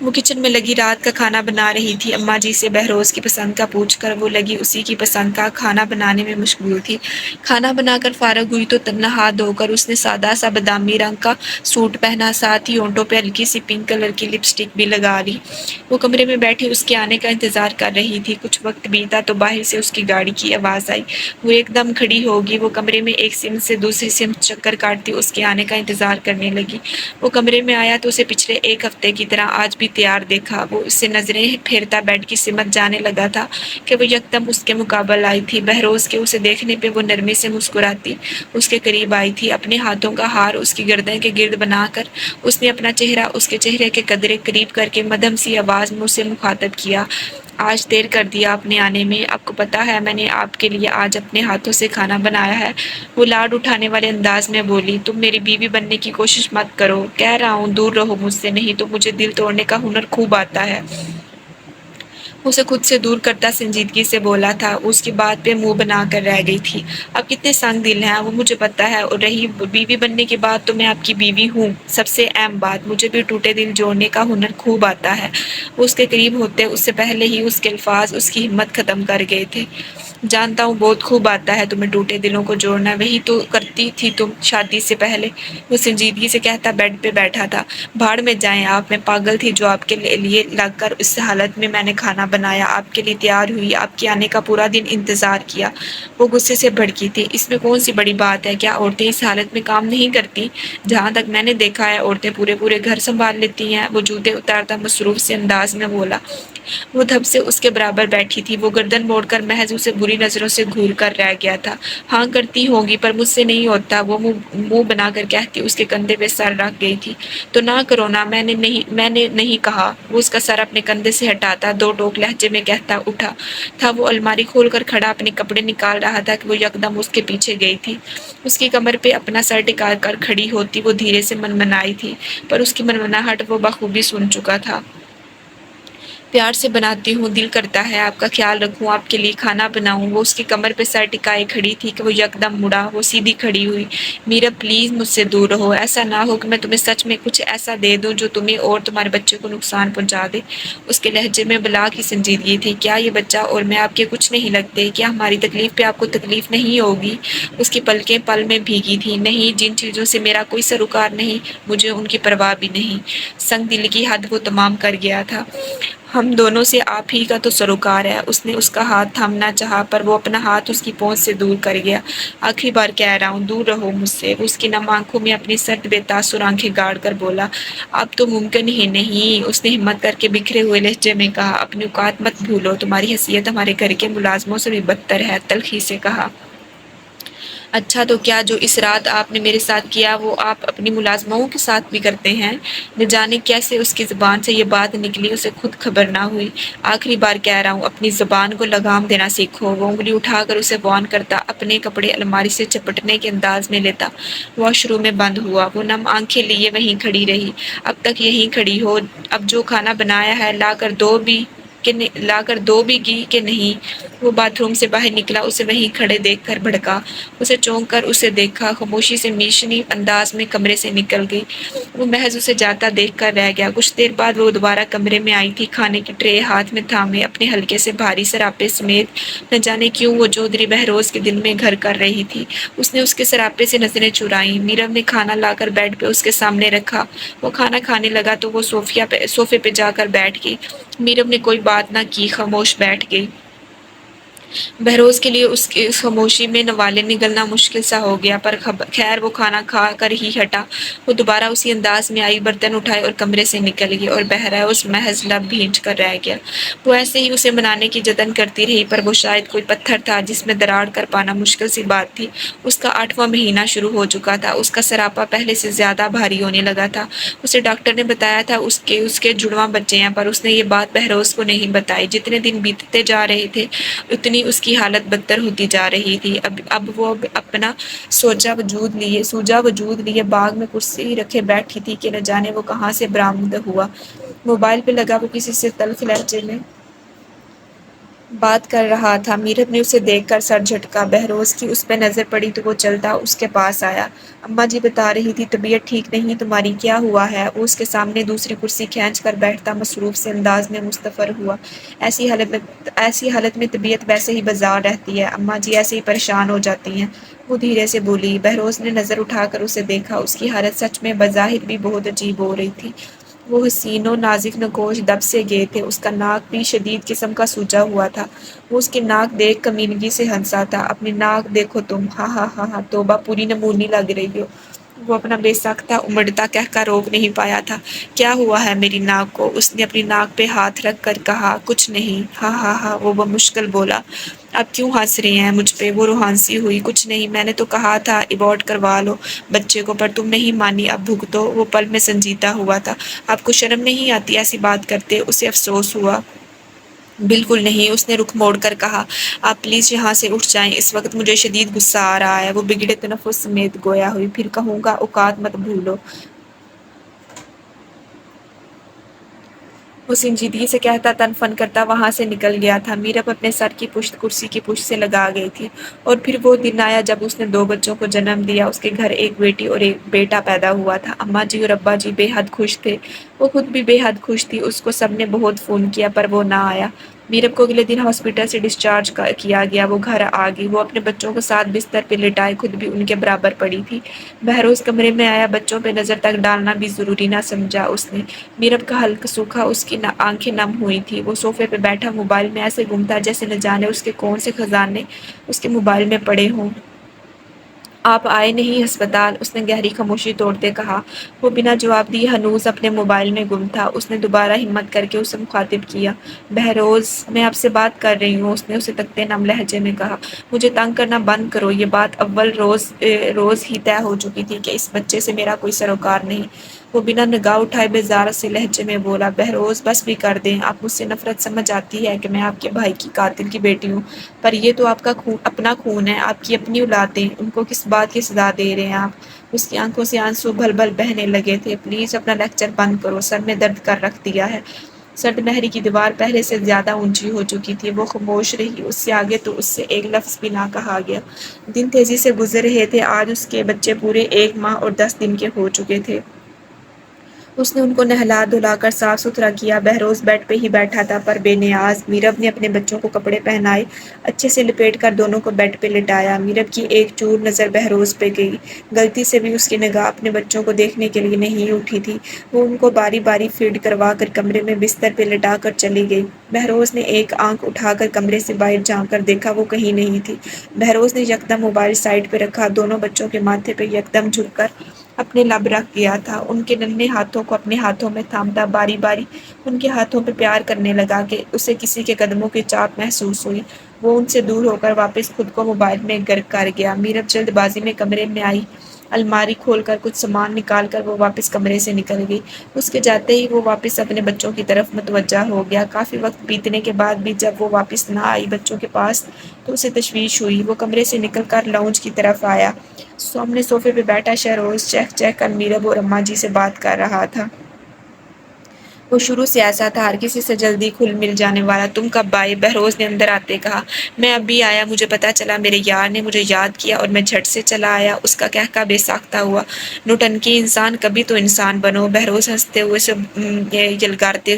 وہ کچن میں لگی رات کا کھانا بنا رہی تھی۔ اماں جی سے بہروز کی پسند کا پوچھ کر وہ لگی اسی کی پسند کا کھانا بنانے میں مشغول تھی۔ کھانا بنا کر فارغ ہوئی تو نہا دھو کر اس نے سادہ سا بادامی رنگ کا سوٹ پہنا، ساتھ ہی ہونٹوں پہ ہلکی سی پنک کلر کی لپسٹک بھی لگا لی۔ وہ کمرے میں بیٹھی اس کے آنے کا انتظار کر رہی تھی۔ کچھ وقت بیتا تو باہر سے اس کی گاڑی کی آواز آئی۔ وہ ایک دم کھڑی ہوگی۔ وہ کمرے میں ایک سمت سے دوسری سمت چکر کاٹتی اس کے آنے کا انتظار کرنے لگی۔ وہ کمرے میں آیا تو اسے پچھلے ایک ہفتے کی طرح آج بھی تیار دیکھا۔ وہ اس سے نظریں پھیرتا بیڈ کی سمت جانے لگا تھا کہ وہ یکدم اس کے مقابل آئی تھی۔ بہروز کے اسے دیکھنے پہ وہ نرمی سے مسکراتی اس کے قریب آئی تھی۔ اپنے ہاتھوں کا ہار اس کی گردن کے گرد بنا کر اس نے اپنا چہرہ اس کے چہرے کے قریب کر کے مدھم سی آواز میں اسے مخاطب کیا۔ آج دیر کر دیا آپ نے آنے میں، آپ کو پتا ہے میں نے آپ کے لیے آج اپنے ہاتھوں سے کھانا بنایا ہے۔ وہ لاڈ اٹھانے والے انداز میں بولی، تم میری بیوی بننے کی کوشش مت کرو، کہہ رہا ہوں دور رہو مجھ سے، نہیں تو مجھے دل توڑنے کا ہنر خوب آتا ہے۔ اسے خود سے دور کرتا سنجیدگی سے بولا تھا۔ اس کی بات پہ منہ بنا کر رہ گئی تھی۔ آپ کتنے سنگ دل ہیں وہ مجھے پتا ہے، اور رہی بیوی بننے کی بات تو میں آپ کی بیوی ہوں۔ سب سے اہم بات، مجھے بھی ٹوٹے دل جوڑنے کا ہنر خوب آتا ہے۔ وہ اس کے قریب ہوتے اس سے پہلے ہی اس کے الفاظ اس کی ہمت ختم کر گئے تھے۔ جانتا ہوں بہت خوب آتا ہے تمہیں ٹوٹے دلوں کو جوڑنا، وہی تو کرتی تھی تم شادی سے پہلے۔ وہ سنجیدگی سے کہتا بیڈ پہ بیٹھا تھا۔ بھاڑ میں جائیں آپ، میں پاگل تھی جو آپ کے لیے لگ کر اس حالت میں نے کھانا بنایا، آپ کے لیے تیار ہوئی، آپ کے آنے کا پورا دن انتظار کیا۔ وہ غصے سے بھڑکی تھی۔ اس میں کون سی بڑی بات ہے؟ کیا عورتیں اس حالت میں کام نہیں کرتی؟ جہاں تک میں نے دیکھا ہے عورتیں پورے گھر سنبھال لیتی ہیں۔ وہ جوتے اتارتا مصروف سے انداز میں بولا۔ وہ دھب سے اس کے برابر بیٹھی تھی۔ وہ گردن موڑ کر محض اسے بری نظروں سے گھور کر رہ گیا تھا۔ ہاں کرتی ہوگی پر مجھ سے نہیں ہوتا، وہ منہ بنا کر کہتی اس کے کندھے پہ سر رکھ گئی تھی۔ تو نہ کرو نا، میں نے نہیں کہا۔ وہ اس کا سر اپنے کندھے سے ہٹاتا دو ٹوک لہجے میں کہتا اٹھا تھا۔ وہ الماری کھول کر کھڑا اپنے کپڑے نکال رہا تھا کہ وہ یکدم اس کے پیچھے گئی تھی۔ اس کی کمر پہ اپنا سر ٹکا کر کھڑی ہوتی وہ دھیرے سے منمنائی تھی، پر اس کی منمناہٹ وہ بخوبی سن چکا تھا۔ پیار سے بناتی ہوں، دل کرتا ہے آپ کا خیال رکھوں، آپ کے لیے کھانا بناؤں۔ وہ اس کی کمر پہ سر ٹکائے کھڑی تھی کہ وہ یکدم مڑا۔ وہ سیدھی کھڑی ہوئی۔ میرا پلیز مجھ سے دور رہو، ایسا نہ ہو کہ میں تمہیں سچ میں کچھ ایسا دے دوں جو تمہیں اور تمہارے بچے کو نقصان پہنچا دے۔ اس کے لہجے میں بلا کی سنجیدگی تھی۔ کیا یہ بچہ اور میں آپ کے کچھ نہیں لگتے؟ کیا ہماری تکلیف پہ آپ کو تکلیف نہیں ہوگی؟ اس کی پلکیں پل میں بھیگی تھی۔ نہیں، جن چیزوں سے میرا کوئی سروکار نہیں، مجھے ان کی پرواہ بھی نہیں۔ سنگ دل کی حد وہ تمام کر گیا تھا۔ ہم دونوں سے آپ ہی کا تو سروکار ہے۔ اس نے اس کا ہاتھ تھامنا چاہا پر وہ اپنا ہاتھ اس کی پہنچ سے دور کر گیا۔ آخری بار کہہ رہا ہوں، دور رہو مجھ سے۔ اس کی نم آنکھوں میں اپنی سرد بے تاثر آنکھیں گاڑ کر بولا۔ اب تو ممکن ہی نہیں، اس نے ہمت کر کے بکھرے ہوئے لہجے میں کہا۔ اپنی اوقات مت بھولو، تمہاری حیثیت ہمارے گھر کے ملازموں سے بھی بدتر ہے، تلخی سے کہا۔ اچھا تو کیا جو اس رات آپ نے میرے ساتھ کیا وہ آپ اپنی ملازموں کے ساتھ بھی کرتے ہیں؟ نہ جانے کیسے اس کی زبان سے یہ بات نکلی، اسے خود خبر نہ ہوئی۔ آخری بار کہہ رہا ہوں، اپنی زبان کو لگام دینا سیکھو۔ وہ انگلی اٹھا کر اسے وارن کرتا اپنے کپڑے الماری سے چپٹنے کے انداز میں لیتا۔ واش روم میں بند ہوا۔ وہ نم آنکھیں لیے وہیں کھڑی رہی۔ اب تک یہیں کھڑی ہو، اب جو کھانا بنایا ہے لا کر دو بھی گی کہ نہیں؟ وہ باتھ روم سے باہر نکلا، اسے وہیں کھڑے دیکھ کر بھڑکا۔ اسے چونک کر اسے دیکھا، خاموشی سے میشنی انداز میں کمرے سے نکل گئی۔ وہ محض اسے جاتا دیکھ کر رہ گیا۔ کچھ دیر بعد وہ دوبارہ کمرے میں آئی تھی، کھانے کی ٹرے ہاتھ میں تھامے، اپنے ہلکے سے بھاری سراپے سمیت۔ نہ جانے کیوں وہ چودھری بہروز کے دل میں گھر کر رہی تھی۔ اس نے اس کے سراپے سے نظریں چرائیں۔ میرو نے کھانا لا کر بیڈ پہ اس کے سامنے رکھا۔ وہ کھانا کھانے لگا تو وہ صوفے پہ جا کر بیٹھ گئی۔ میرو نے کوئی بات نہ کی، خاموش بیٹھ گئی۔ بہروز کے لیے اس کی خاموشی میں نوالے نگلنا مشکل سا ہو گیا، پر خیر وہ کھانا کھا کر ہی ہٹا۔ وہ دوبارہ اسی انداز میں آئی، برتن اٹھائے اور کمرے سے نکل گئی، اور بہروز محض لب بھینچ کر رہ گیا۔ وہ ایسے ہی اسے منانے کی جتن کرتی رہی، پر وہ شاید کوئی پتھر تھا جس میں دراڑ کر پانا مشکل سی بات تھی۔ اس کا 8واں مہینہ شروع ہو چکا تھا۔ اس کا سراپا پہلے سے زیادہ بھاری ہونے لگا تھا۔ اسے ڈاکٹر نے بتایا تھا اس کے جڑواں بچے ہیں، پر اس نے یہ بات بہروز کو نہیں بتائی۔ جتنے دن بیتتے جا رہے تھے اتنی اس کی حالت بدتر ہوتی جا رہی تھی۔ اب وہ اپنا سوجا وجود لیے باغ میں کرسی رکھے بیٹھی تھی کہ نہ جانے وہ کہاں سے برآمد ہوا۔ موبائل پہ لگا وہ کسی سے تلخ لہجے میں بات کر رہا تھا۔ میرت نے اسے دیکھ کر سر جھٹکا۔ بہروز کی اس پہ نظر پڑی تو وہ چلتا اس کے پاس آیا۔ اماں جی بتا رہی تھی طبیعت ٹھیک نہیں تمہاری، کیا ہوا ہے؟ وہ اس کے سامنے دوسری کرسی کھینچ کر بیٹھتا مصروف سے انداز میں مستفر ہوا۔ ایسی حالت میں طبیعت ویسے ہی بازار رہتی ہے، اماں جی ایسے ہی پریشان ہو جاتی ہیں، وہ دھیرے سے بولی۔ بہروز نے نظر اٹھا کر اسے دیکھا۔ اس کی حالت سچ میں بظاہر بھی بہت عجیب ہو رہی تھی۔ وہ حسین و نازک نگوش دب سے گئے تھے، اس کا ناک بھی شدید قسم کا سوجا ہوا تھا۔ وہ اس کی ناک دیکھ کمینگی سے ہنسا تھا۔ اپنی ناک دیکھو تم، ہاں ہاں ہاں ہاں، توبہ پوری نمونی لگ رہی ہو۔ وہ اپنا بے ساختہ امڑتا قہقہ روک نہیں پایا تھا۔ کیا ہوا ہے میری ناک کو؟ اس نے اپنی ناک پہ ہاتھ رکھ کر کہا۔ کچھ نہیں، ہاں ہاں ہاں، وہ بمشکل بولا۔ اب کیوں ہنس رہے ہیں مجھ پہ؟ وہ روحانسی ہوئی۔ کچھ نہیں، میں نے تو کہا تھا ایبارٹ کروا لو بچے کو، پر تم نہیں مانی، اب بھگتو۔ وہ پل میں سنجیدہ ہوا تھا۔ آپ کو شرم نہیں آتی ایسی بات کرتے؟ اسے افسوس ہوا۔ بالکل نہیں، اس نے رخ موڑ کر کہا۔ آپ پلیز یہاں سے اٹھ جائیں، اس وقت مجھے شدید غصہ آ رہا ہے۔ وہ بگڑے تنفس سمیت گویا ہوئی۔ پھر کہوں گا، اوقات مت بھولو۔ وہ سنجیدگی سے کہتا تن فن کرتا وہاں سے نکل گیا تھا۔ میرب اپنے سر کی پشت کرسی کی پشت سے لگا گئی تھی۔ اور پھر وہ دن آیا جب اس نے 2 بچوں کو جنم دیا۔ اس کے گھر ایک بیٹی اور ایک بیٹا پیدا ہوا تھا۔ اماں جی اور ابا جی بے حد خوش تھے۔ وہ خود بھی بے حد خوش تھی۔ اس کو سب نے بہت فون کیا پر وہ نہ آیا۔ میرب کو اگلے دن ہاسپٹل سے ڈسچارج کیا گیا۔ وہ گھر آ گئی۔ وہ اپنے بچوں کو ساتھ بستر پہ لٹائے خود بھی ان کے برابر پڑی تھی۔ بہروز کمرے میں آیا، بچوں پہ نظر تک ڈالنا بھی ضروری نہ سمجھا اس نے۔ میرب کا حلق سوکھا، اس کی آنکھیں نم ہوئی تھی۔ وہ صوفے پہ بیٹھا موبائل میں ایسے گھومتا جیسے نہ جانے اس کے کون سے خزانے اس کے موبائل میں پڑے ہوں۔ آپ آئے نہیں ہسپتال؟ اس نے گہری خاموشی توڑتے کہا۔ وہ بنا جواب دیے ہنوز اپنے موبائل میں گم تھا۔ اس نے دوبارہ ہمت کر کے اسے مخاطب کیا۔ بہروز، میں آپ سے بات کر رہی ہوں، اس نے اسے تکتے نم لہجے میں کہا۔ مجھے تنگ کرنا بند کرو۔ یہ بات اول روز ہی طے ہو چکی تھی کہ اس بچے سے میرا کوئی سروکار نہیں۔ وہ بنا نگاہ اٹھائے بیزار سے لہجے میں بولا۔ بہروز، بس بھی کر دیں۔ آپ مجھ سے نفرت سمجھ آتی ہے کہ میں آپ کے بھائی کی قاتل کی بیٹی ہوں، پر یہ تو آپ کا اپنا خون ہے، آپ کی اپنی اولادیں، ان کو کس بات کی سزا دے رہے ہیں آپ؟ اس کی آنکھوں سے آنسو بھل بھل بہنے لگے تھے۔ پلیز اپنا لیکچر بند کرو، سر میں درد کر رکھ دیا ہے۔ سرد مہری کی دیوار پہلے سے زیادہ اونچی ہو چکی تھی۔ وہ خاموش رہی۔ اس سے آگے تو اس سے ایک لفظ بھی نہ کہا گیا۔ دن تیزی سے گزر رہے تھے۔ آج اس کے بچے پورے 1 ماہ اور 10 دن کے ہو چکے تھے۔ اس نے ان کو نہلا دھلا کر صاف ستھرا کیا۔ بہروز بیڈ پہ ہی بیٹھا تھا پر بے نیاز۔ میرب نے اپنے بچوں کو کپڑے پہنائے، اچھے سے لپیٹ کر دونوں کو بیڈ پہ لٹایا۔ میرب کی ایک چور نظر بہروز پہ گئی۔ غلطی سے بھی اس کی نگاہ اپنے بچوں کو دیکھنے کے لیے نہیں اٹھی تھی۔ وہ ان کو باری باری فیڈ کروا کر کمرے میں بستر پہ لٹا کر چلی گئی۔ بہروز نے ایک آنکھ اٹھا کر کمرے سے باہر جھانک کر دیکھا، وہ کہیں نہیں تھی۔ بہروز نے یکدم موبائل سائیڈ پہ رکھا، دونوں بچوں کے ماتھے پہ یکدم جھک کر اپنے لب رکھ گیا تھا۔ ان کے ننھے ہاتھوں کو اپنے ہاتھوں میں تھامتا باری باری ان کے ہاتھوں پہ پیار کرنے لگا کہ اسے کسی کے قدموں کی چاپ محسوس ہوئی۔ وہ ان سے دور ہو کر واپس خود کو موبائل میں غرق کر گیا۔ میرب جلد بازی میں کمرے میں آئی، الماری کھول کر کچھ سامان نکال کر وہ واپس کمرے سے نکل گئی۔ اس کے جاتے ہی وہ واپس اپنے بچوں کی طرف متوجہ ہو گیا۔ کافی وقت بیتنے کے بعد بھی جب وہ واپس نہ آئی بچوں کے پاس تو اسے تشویش ہوئی۔ وہ کمرے سے نکل کر لاؤنج کی طرف آیا۔ سامنے صوفے پہ بیٹھا شہروز چہک چہک کر میرب اور اماں جی سے بات کر رہا تھا۔ وہ شروع سے ایسا تھا، ہر کسی سے جلدی گھل مل جانے والا۔ تم کب آئے؟ بہروز نے اندر آتے کہا۔ میں ابھی آیا، مجھے پتا چلا میرے یار نے مجھے یاد کیا اور میں جھٹ سے چلا آیا۔ اس کا قہقہ بے ساختہ ہوا۔ نوٹنکی انسان، کبھی تو انسان بنو۔ بہروز ہنستے ہوئے سے یلغارتے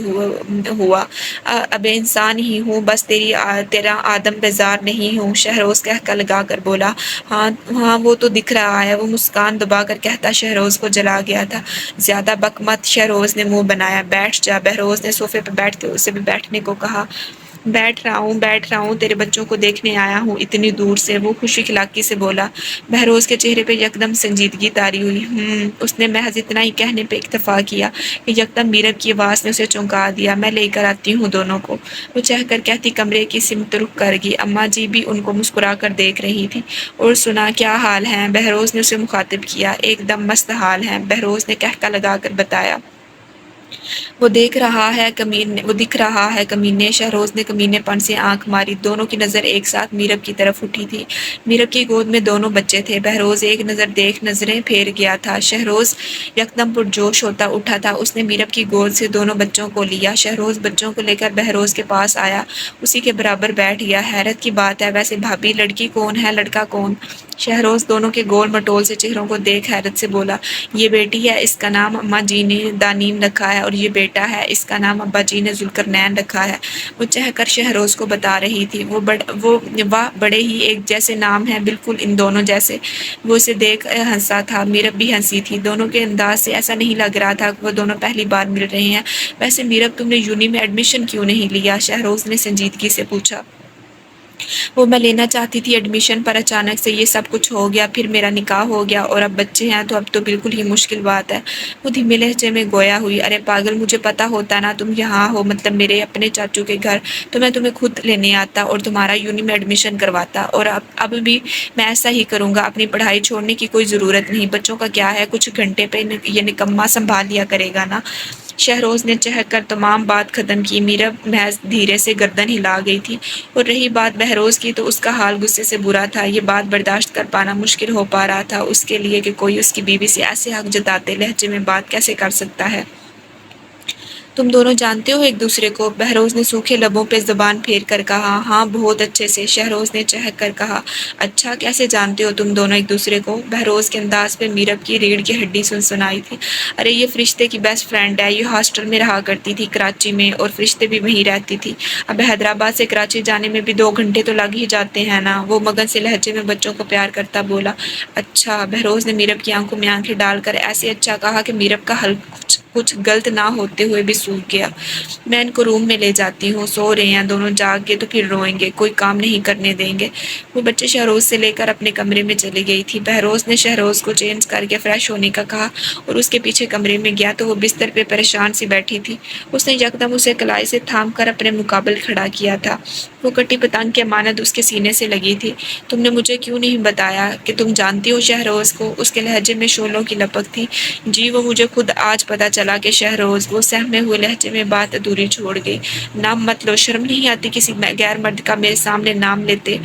ہوا۔ اب انسان ہی ہوں، بس تیرا آدم بیزار نہیں ہوں۔ شہروز قہقہ لگا کر بولا۔ ہاں وہ تو دکھ رہا ہے۔ وہ مسکان دبا کر کہتا شہروز کو جلا گیا تھا۔ زیادہ بک مت، شہروز نے منہ بنایا۔ بیٹھ جا۔ بہروز نے صوفے پہ بیٹھ کے اسے بھی بیٹھنے کو کہا۔ بیٹھ رہا ہوں، تیرے بچوں کو دیکھنے آیا ہوں اتنی دور سے، وہ خوش اخلاقی سے بولا۔ بہروز کے چہرے پہ یکدم سنجیدگی طاری ہوئی۔ اس نے محض اتنا ہی کہنے پہ اکتفا کیا کہ یکدم میرب کی آواز نے اسے چونکا دیا۔ میں لے کر آتی ہوں دونوں کو، وہ چہ کر کہتی کمرے کی سمت رخ کر گئی۔ اماں جی بھی ان کو مسکرا کر دیکھ رہی تھی۔ اور سنا، کیا حال ہیں؟ بہروز نے اسے مخاطب کیا۔ ایک دم مست حال ہیں، بہروز نے قہقہ لگا کر بتایا۔ وہ دکھ رہا ہے کمینے، شہروز نے کمینے پن سے آنکھ ماری۔ دونوں کی نظر ایک ساتھ میرب کی طرف اٹھی تھی۔ میرب کی گود میں دونوں بچے تھے۔ بہروز ایک نظر دیکھ نظریں پھیر گیا تھا۔ شہروز یکدم پرجوش ہوتا اٹھا تھا۔ اس نے میرب کی گود سے دونوں بچوں کو لیا۔ شہروز بچوں کو لے کر بہروز کے پاس آیا، اسی کے برابر بیٹھ گیا۔ حیرت کی بات ہے، ویسے بھابھی لڑکی کون ہے، لڑکا کون؟ شہروز دونوں کے گول مٹول سے چہروں کو دیکھ حیرت سے بولا۔ یہ بیٹی ہے، اس کا نام اماں جی نے دانیم رکھا ہے، اور یہ بیٹا ہے، اس کا نام ابا جی نے ذوالقرنین رکھا ہے۔ وہ چہ کر شہروز کو بتا رہی تھی۔ واہ، بڑے ہی ایک جیسے نام ہیں، بالکل ان دونوں جیسے۔ وہ اسے دیکھ ہنسا تھا، میرب بھی ہنسی تھی۔ دونوں کے انداز سے ایسا نہیں لگ رہا تھا کہ وہ دونوں پہلی بار مل رہے ہیں۔ ویسے میرب، تم نے یونی میں ایڈمیشن کیوں نہیں لیا؟ شہروز نے سنجیدگی سے پوچھا۔ وہ میں لینا چاہتی تھی ایڈمیشن، پر اچانک سے یہ سب کچھ ہو گیا، پھر میرا نکاح ہو گیا اور اب بچے ہیں، تو اب تو بالکل ہی مشکل بات ہے۔ وہ دھیمے لہجے میں گویا ہوئی۔ ارے پاگل، مجھے پتا ہوتا نا تم یہاں ہو، مطلب میرے اپنے چاچو کے گھر، تو میں تمہیں خود لینے آتا اور تمہارا یونی میں ایڈمیشن کرواتا، اور اب بھی میں ایسا ہی کروں گا۔ اپنی پڑھائی چھوڑنے کی کوئی ضرورت نہیں۔ بچوں کا کیا ہے، کچھ گھنٹے پہ یہ نکما سنبھال لیا کرے گا نا۔ شہروز نے چہک کر تمام بات ختم کی۔ میرب محض دھیرے سے گردن ہلا گئی تھی۔ اور رہی بات بہروز کی، تو اس کا حال غصے سے برا تھا۔ یہ بات برداشت کر پانا مشکل ہو پا رہا تھا اس کے لیے کہ کوئی اس کی بیوی سے ایسے حق جتاتے لہجے میں بات کیسے کر سکتا ہے۔ تم دونوں جانتے ہو ایک دوسرے کو؟ بہروز نے سوکھے لبوں پہ زبان پھیر کر کہا۔ ہاں بہت اچھے سے، شہروز نے چہک کر کہا۔ اچھا، کیسے جانتے ہو تم دونوں ایک دوسرے کو؟ بہروز کے انداز پہ میرب کی ریڑھ کی ہڈی سنسنائی تھی۔ ارے یہ فرشتے کی بیسٹ فرینڈ ہے، یہ ہاسٹل میں رہا کرتی تھی کراچی میں، اور فرشتے بھی وہیں رہتی تھی۔ اب حیدرآباد سے کراچی جانے میں بھی 2 گھنٹے تو لگ ہی جاتے ہیں نا، وہ مگن سے لہجے میں بچوں کو پیار کرتا بولا۔ اچھا، بہروز نے میرب کی آنکھوں میں آنکھیں ڈال کر ایسے اچھا کہا کہ میرب کا حلق کچھ غلط نہ ہوتے ہوئے بھی سوکھ گیا۔ میں ان کو روم میں لے جاتی ہوں، سو رہے ہیں دونوں، جاگ گئے تو پھر روئیں گے، کوئی کام نہیں کرنے دیں گے۔ وہ بچے شہروز سے لے کر اپنے کمرے میں چلی گئی تھی۔ بہروز نے شہروز کو چینج کر کے فریش ہونے کا کہا اور اس کے پیچھے کمرے میں گیا تو وہ بستر پہ پریشان سی بیٹھی تھی۔ اس نے یکدم اسے کلائی سے تھام کر اپنے مقابل کھڑا کیا تھا۔ وہ کٹی پتنگ کی امانت اس کے سینے سے لگی تھی۔ تم نے مجھے کیوں نہیں بتایا کہ تم جانتی ہو شہروز کو؟ اس کے لہجے میں شعلوں کی لپک تھی۔ جی وہ مجھے خود آج پتا چلا کہ شہروز، وہ سہمے ہوئے لہجے میں بات ادھوری چھوڑ گئی۔ نام مت لو، شرم نہیں آتی کسی غیر مرد کا میرے سامنے نام لیتے؟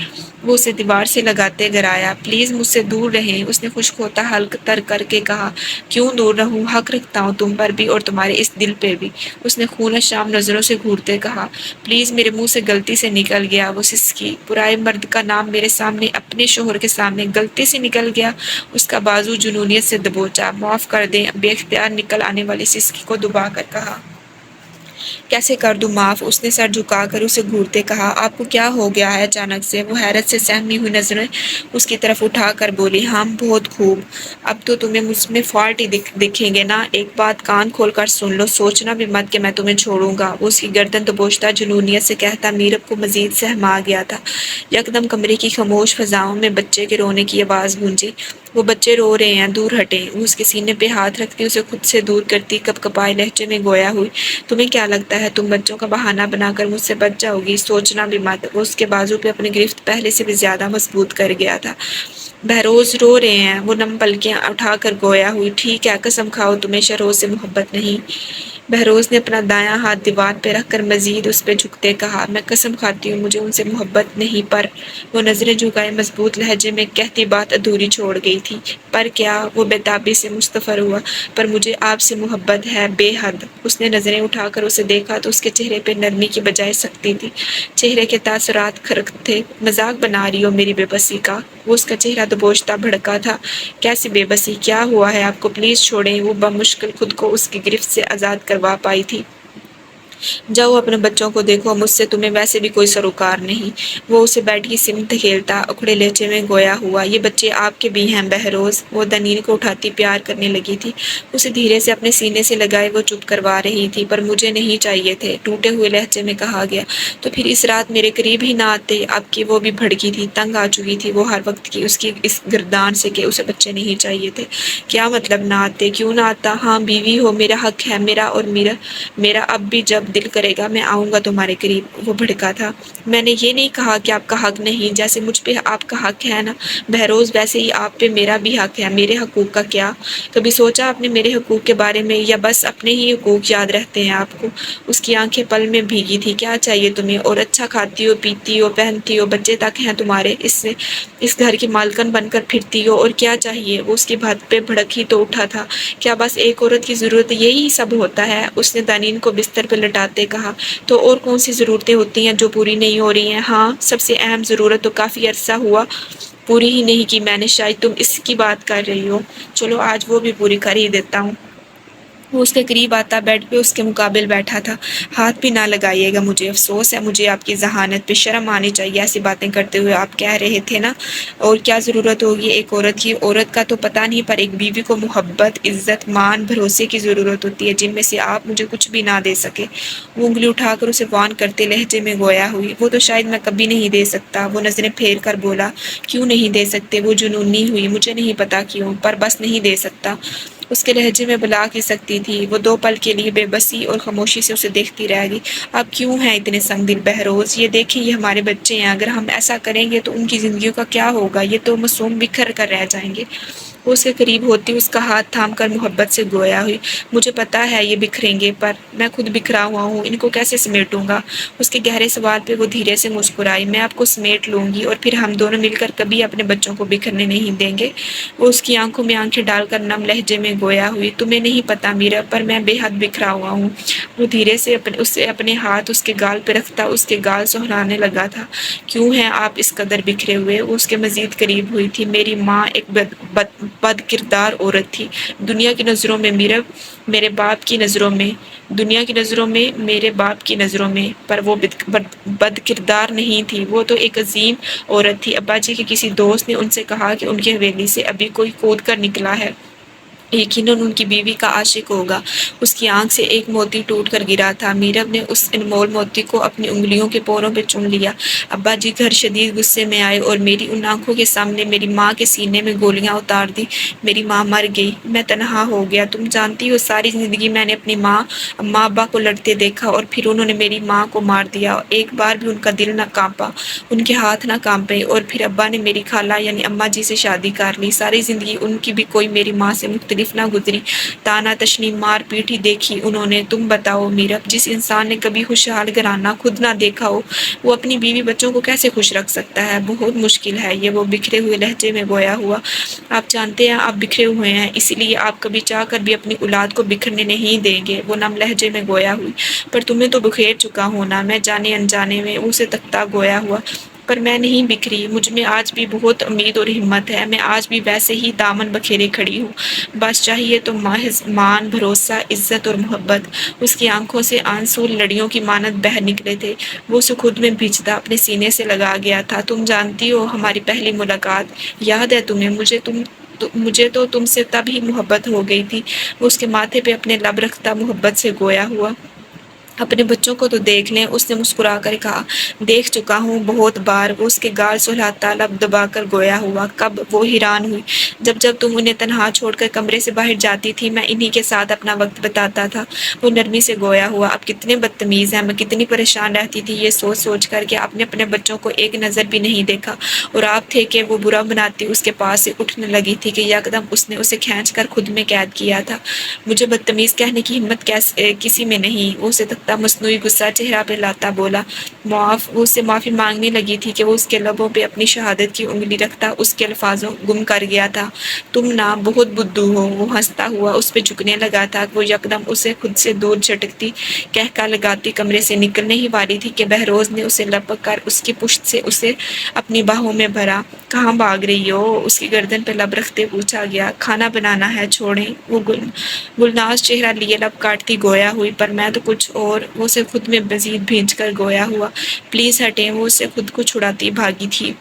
وہ اسے دیوار سے لگاتے گرایا۔ پلیز مجھ سے دور رہیں، اس نے خشک ہوتا حلق تر کر کے کہا۔ کیوں دور رہوں؟ حق رکھتا ہوں تم پر بھی اور تمہارے اس دل پہ بھی، اس نے خونش شام نظروں سے گھورتے کہا۔ پلیز میرے منہ سے غلطی سے نکل گیا، وہ سسکی۔ برائے مرد کا نام میرے سامنے، اپنے شوہر کے سامنے غلطی سے نکل گیا؟ اس کا بازو جنونیت سے دبوچا۔ معاف کر دیں، بے اختیار نکل آنے والی سسکی کو دبا کر کہا۔ کیسے کر دوں معاف؟ اس نے سر جھکا کر اسے گھورتے کہا۔ آپ کو کیا ہو گیا ہے اچانک سے؟ وہ حیرت سے سہمی ہوئی نظریں اس کی طرف اٹھا کر بولی۔ ہاں بہت خوب، اب تو تمہیں مجھ میں فالٹ ہی دکھیں گے نا۔ ایک بات کان کھول کر سن لو، سوچنا بھی مت کہ میں تمہیں چھوڑوں گا، وہ اس کی گردن دبوچتا جنونیت سے کہتا۔ میرب کو مزید سہما گیا تھا۔ یکدم کمرے کی خاموش فضاؤں میں بچے کے رونے کی آواز گونجی۔ وہ بچے رو رہے ہیں، دور ہٹیں، وہ اس کے سینے پہ ہاتھ رکھتی اسے خود سے دور کرتی کپ کپائے لہجے میں گویا ہوئی۔ تمہیں کیا لگتا ہے تم بچوں کا بہانہ بنا کر مجھ سے بچ جاؤ گی؟ سوچنا بھی مت۔ وہ اس کے بازو پہ اپنی گرفت پہلے سے بھی زیادہ مضبوط کر گیا تھا۔ بہروز رو رہے ہیں، وہ نم پلکیاں اٹھا کر گویا ہوئی۔ ٹھیک ہے، قسم کھاؤ تمہیں شہروز سے محبت نہیں؟ بہروز نے اپنا دایاں ہاتھ دیوار پہ رکھ کر مزید اس پہ جھکتے کہا۔ میں قسم کھاتی ہوں مجھے ان سے محبت نہیں، پر وہ نظریں جھکائے مضبوط لہجے میں کہتی بات ادھوری چھوڑ گئی تھی۔ پر کیا؟ وہ بے تابی سے مستفر ہوا۔ پر مجھے آپ سے محبت ہے، بے حد۔ اس نے نظریں اٹھا کر اسے دیکھا تو اس کے چہرے پہ نرمی کی بجائے سختی تھی، چہرے کے تاثرات خرق تھے۔ مذاق بنا رہی ہو میری بے بسی کا؟ وہ اس کا چہرہ دبوچتا بھڑکا تھا۔ کیسی بے بسی؟ کیا ہوا ہے آپ کو؟ پلیز چھوڑیں، وہ بمشکل خود کو اس کی گرفت سے آزاد کروا پائی تھی۔ جاؤ اپنے بچوں کو دیکھو، مجھ سے تمہیں ویسے بھی کوئی سروکار نہیں، وہ اسے بیڈ کی سمت دھکیلتا اکھڑے لہجے میں گویا ہوا۔ یہ بچے آپ کے بھی ہیں بہروز، وہ دنین کو اٹھاتی پیار کرنے لگی تھی، اسے دھیرے سے اپنے سینے سے لگائے وہ چپ کروا رہی تھی۔ پر مجھے نہیں چاہیے تھے، ٹوٹے ہوئے لہجے میں کہا گیا۔ تو پھر اس رات میرے قریب ہی نہ آتے؟ اب کی وہ بھی بھڑکی تھی، تنگ آ چکی تھی وہ ہر وقت کی اس کی اس گردان سے کہ اسے بچے نہیں چاہیے تھے۔ کیا مطلب نہ آتے؟ کیوں نہ آتا؟ ہاں بیوی ہو، میرا حق ہے، میرا اور میرا اب بھی جب دل کرے گا میں آؤں گا تمہارے قریب، وہ بھڑکا تھا۔ میں نے یہ نہیں کہا کہ آپ کا حق نہیں، جیسے مجھ پہ آپ کا حق ہے نا بہروز، ویسے ہی آپ پہ میرا بھی حق ہے۔ میرے حقوق کا کیا؟ کبھی سوچا آپ نے میرے حقوق کے بارے میں، یا بس اپنے ہی حقوق یاد رہتے ہیں آپ کو؟ اس کی آنکھیں پل میں بھیگی تھی۔ کیا چاہیے تمہیں؟ اور اچھا کھاتی ہو، پیتی ہو، پہنتی ہو، بچے تک ہیں تمہارے، اس گھر کی مالکن بن کر پھرتی ہو، اور کیا چاہیے؟ وہ اس کی بات پہ بھڑک ہی تو اٹھا تھا۔ کیا بس ایک عورت کی ضرورت یہی سب ہوتا ہے؟ اس نے دانین کو بستر پہ لٹاتے کہا۔ تو اور کون سی ضرورتیں ہوتی ہیں جو پوری نہیں ہو رہی ہیں؟ ہاں سب سے اہم ضرورت تو کافی عرصہ ہوا پوری ہی نہیں کی میں نے، شاید تم اس کی بات کر رہی ہو، چلو آج وہ بھی پوری کر ہی دیتا ہوں۔ وہ اس کے قریب آتا بیڈ پہ اس کے مقابل بیٹھا تھا۔ ہاتھ بھی نہ لگائیے گا، مجھے افسوس ہے، مجھے آپ کی ذہانت پہ شرم آنی چاہیے، ایسی باتیں کرتے ہوئے آپ کہہ رہے تھے نا۔ اور کیا ضرورت ہوگی ایک عورت کی؟ عورت کا تو پتہ نہیں، پر ایک بیوی کو محبت، عزت، مان، بھروسے کی ضرورت ہوتی ہے، جن میں سے آپ مجھے کچھ بھی نہ دے سکے۔ وہ انگلی اٹھا کر اسے وان کرتے لہجے میں گویا ہوئی۔ وہ تو شاید میں کبھی نہیں دے سکتا، وہ نظریں پھیر کر بولا۔ کیوں نہیں دے سکتے؟ وہ جنونی ہوئی۔ مجھے نہیں پتا کیوں، پر بس نہیں دے سکتا۔ اس کے لہجے میں بلا کی سکتی تھی۔ وہ 2 پل کے لیے بے بسی اور خاموشی سے اسے دیکھتی رہ گئی۔ آپ کیوں ہیں اتنے سنگ دل بہروز؟ یہ دیکھیں، یہ ہمارے بچے ہیں، اگر ہم ایسا کریں گے تو ان کی زندگیوں کا کیا ہوگا؟ یہ تو معصوم بکھر کر رہ جائیں گے۔ وہ اس کے قریب ہوتی اس کا ہاتھ تھام کر محبت سے گویا ہوئی، مجھے پتا ہے یہ بکھریں گے پر میں خود بکھرا ہوا ہوں، ان کو کیسے سمیٹوں گا؟ اس کے گہرے سوال پہ وہ دھیرے سے مسکرائی، میں آپ کو سمیٹ لوں گی اور پھر ہم دونوں مل کر کبھی اپنے بچوں کو بکھرنے نہیں دیں گے۔ وہ اس کی آنکھوں میں آنکھیں ڈال کر نم لہجے میں گویا ہوئی، تمہیں نہیں پتا میرا، پر میں بے حد بکھرا ہوا ہوں۔ وہ دھیرے سے اسے اپنے ہاتھ اس کے گال پہ رکھتا اس کے گال سہلانے لگا تھا۔ کیوں ہیں آپ اس قدر بکھرے ہوئے؟ وہ اس کے مزید قریب ہوئی تھی، میری ماں ایک بد کردار عورت تھی، دنیا کی نظروں میں میرے باپ کی نظروں میں، دنیا کی نظروں میں، میرے باپ کی نظروں میں، پر وہ بد کردار نہیں تھی، وہ تو ایک عظیم عورت تھی۔ ابا جی کے کسی دوست نے ان سے کہا کہ ان کی حویلی سے ابھی کوئی کود کر نکلا ہے، یقیناً ان کی بیوی کا عاشق ہوگا۔ اس کی آنکھ سے ایک موتی ٹوٹ کر گرا تھا، میرب نے اس انمول موتی کو اپنی انگلیوں کے پوروں پہ چن لیا۔ ابا جی گھر شدید غصے میں آئے اور میری ان آنکھوں کے سامنے میری ماں کے سینے میں گولیاں اتار دی۔ میری ماں مر گئی، میں تنہا ہو گیا۔ تم جانتی ہو ساری زندگی میں نے اپنی ماں ابا کو لڑتے دیکھا اور پھر انہوں نے میری ماں کو مار دیا، ایک بار بھی ان کا دل نہ کانپا، ان کے ہاتھ نہ کانپے، اور پھر ابا نے میری خالہ یعنی اماں جی سے شادی کر لی، ساری زندگی ان کی بھی کوئی میری ماں سے مختلف نہ گزری، تانا تشنی مار پیٹ ہی دیکھی انہوں نے۔ تم بتاؤ میرب، جس انسان نے کبھی خوشحال گھرانہ خود نہ دیکھا ہو، وہ اپنی بیوی بچوں کو کیسے خوش رکھ سکتا ہے؟ بہت مشکل ہے یہ، وہ بکھرے ہوئے لہجے میں گویا ہوا۔ آپ جانتے ہیں آپ بکھرے ہوئے ہیں، اسی لیے آپ کبھی چاہ کر بھی اپنی اولاد کو بکھرنے نہیں دیں گے، وہ نم لہجے میں گویا ہوئی۔ پر تمہیں تو بخیر چکا ہونا، میں جانے انجانے میں اسے تکتا گویا ہوا۔ پر میں نہیں بکھری، مجھ میں آج بھی بہت امید اور ہمت ہے، میں آج بھی ویسے ہی دامن بکھیرے کھڑی ہوں، بس چاہیے تو محض مان، بھروسہ، عزت اور محبت۔ اس کی آنکھوں سے آنسو لڑیوں کی مانند بہہ نکلے تھے، وہ اسے خود میں بھیجتا اپنے سینے سے لگا گیا تھا۔ تم جانتی ہو ہماری پہلی ملاقات یاد ہے تمہیں؟ مجھے تو تم سے تب ہی محبت ہو گئی تھی۔ وہ اس کے ماتھے پہ اپنے لب رکھتا محبت سے گویا ہوا۔ اپنے بچوں کو تو دیکھ لیں، اس نے مسکرا کر کہا۔ دیکھ چکا ہوں بہت بار، وہ اس کے گال سہلاتا لب دبا کر گویا ہوا۔ کب؟ وہ حیران ہوئی۔ جب تم انہیں تنہا چھوڑ کر کمرے سے باہر جاتی تھی، میں انہی کے ساتھ اپنا وقت بتاتا تھا۔ وہ نرمی سے گویا ہوا۔ اب کتنے بدتمیز ہیں، میں کتنی پریشان رہتی تھی یہ سوچ کر کہ آپ نے اپنے بچوں کو ایک نظر بھی نہیں دیکھا، اور آپ تھے کہ وہ برا بناتی اس کے پاس سے اٹھنے لگی تھی کہ یکدم اس نے اسے کھینچ کر خود میں قید کیا تھا۔ مجھے بدتمیز کہنے کی ہمت کسی میں نہیں، وہ اسے تکتا مصنوعی غصہ چہرہ پہ لاتا بولا۔ معاف، وہ اس سے معافی مانگنے لگی تھی کہ وہ اس کے لبوں پہ اپنی شہادت کی انگلی رکھتا اس کے الفاظوں گم کر گیا تھا۔ تم نا بہت بدو ہو۔ وہ ہنستا ہوا اس پہ جھکنے لگا تھا، وہ یکدم اسے خود سے دور جھٹکتی کہکا لگاتی کمرے سے نکلنے ہی والی تھی کہ بہروز نے اسے لپک کر اس کی پشت سے اسے اپنی باہوں میں بھرا۔ کہاں بھاگ رہی ہو؟ اس کی گردن پہ لب رکھتے پوچھا گیا۔ کھانا بنانا ہے، چھوڑیں؟ وہ گلناز چہرہ لیے لب کاٹتی گویا ہوئی۔ پر میں تو کچھ اور، وہ اسے خود میں مزید بھینچ کر گویا ہوا۔ پلیز ہٹیں، وہ اسے خود کو چھڑاتی بھاگی تھی۔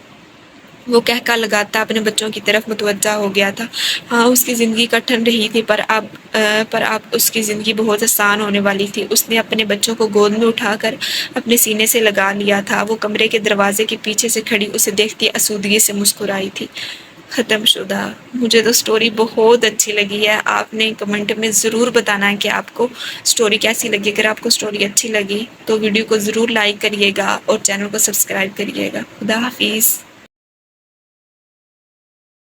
وہ کہکا لگاتا اپنے بچوں کی طرف متوجہ ہو گیا تھا۔ ہاں، اس کی زندگی کٹھن رہی تھی، پر اب اس کی زندگی بہت آسان ہونے والی تھی۔ اس نے اپنے بچوں کو گود میں اٹھا کر اپنے سینے سے لگا لیا تھا۔ وہ کمرے کے دروازے کے پیچھے سے کھڑی اسے دیکھتی آسودگی سے مسکرائی تھی۔ ختم شدہ۔ مجھے تو سٹوری بہت اچھی لگی ہے، آپ نے کمنٹ میں ضرور بتانا ہے کہ آپ کو سٹوری کیسی لگی۔ اگر آپ کو سٹوری اچھی لگی تو ویڈیو کو ضرور لائک کریے گا اور چینل کو سبسکرائب کریے گا۔ خدا حافظ۔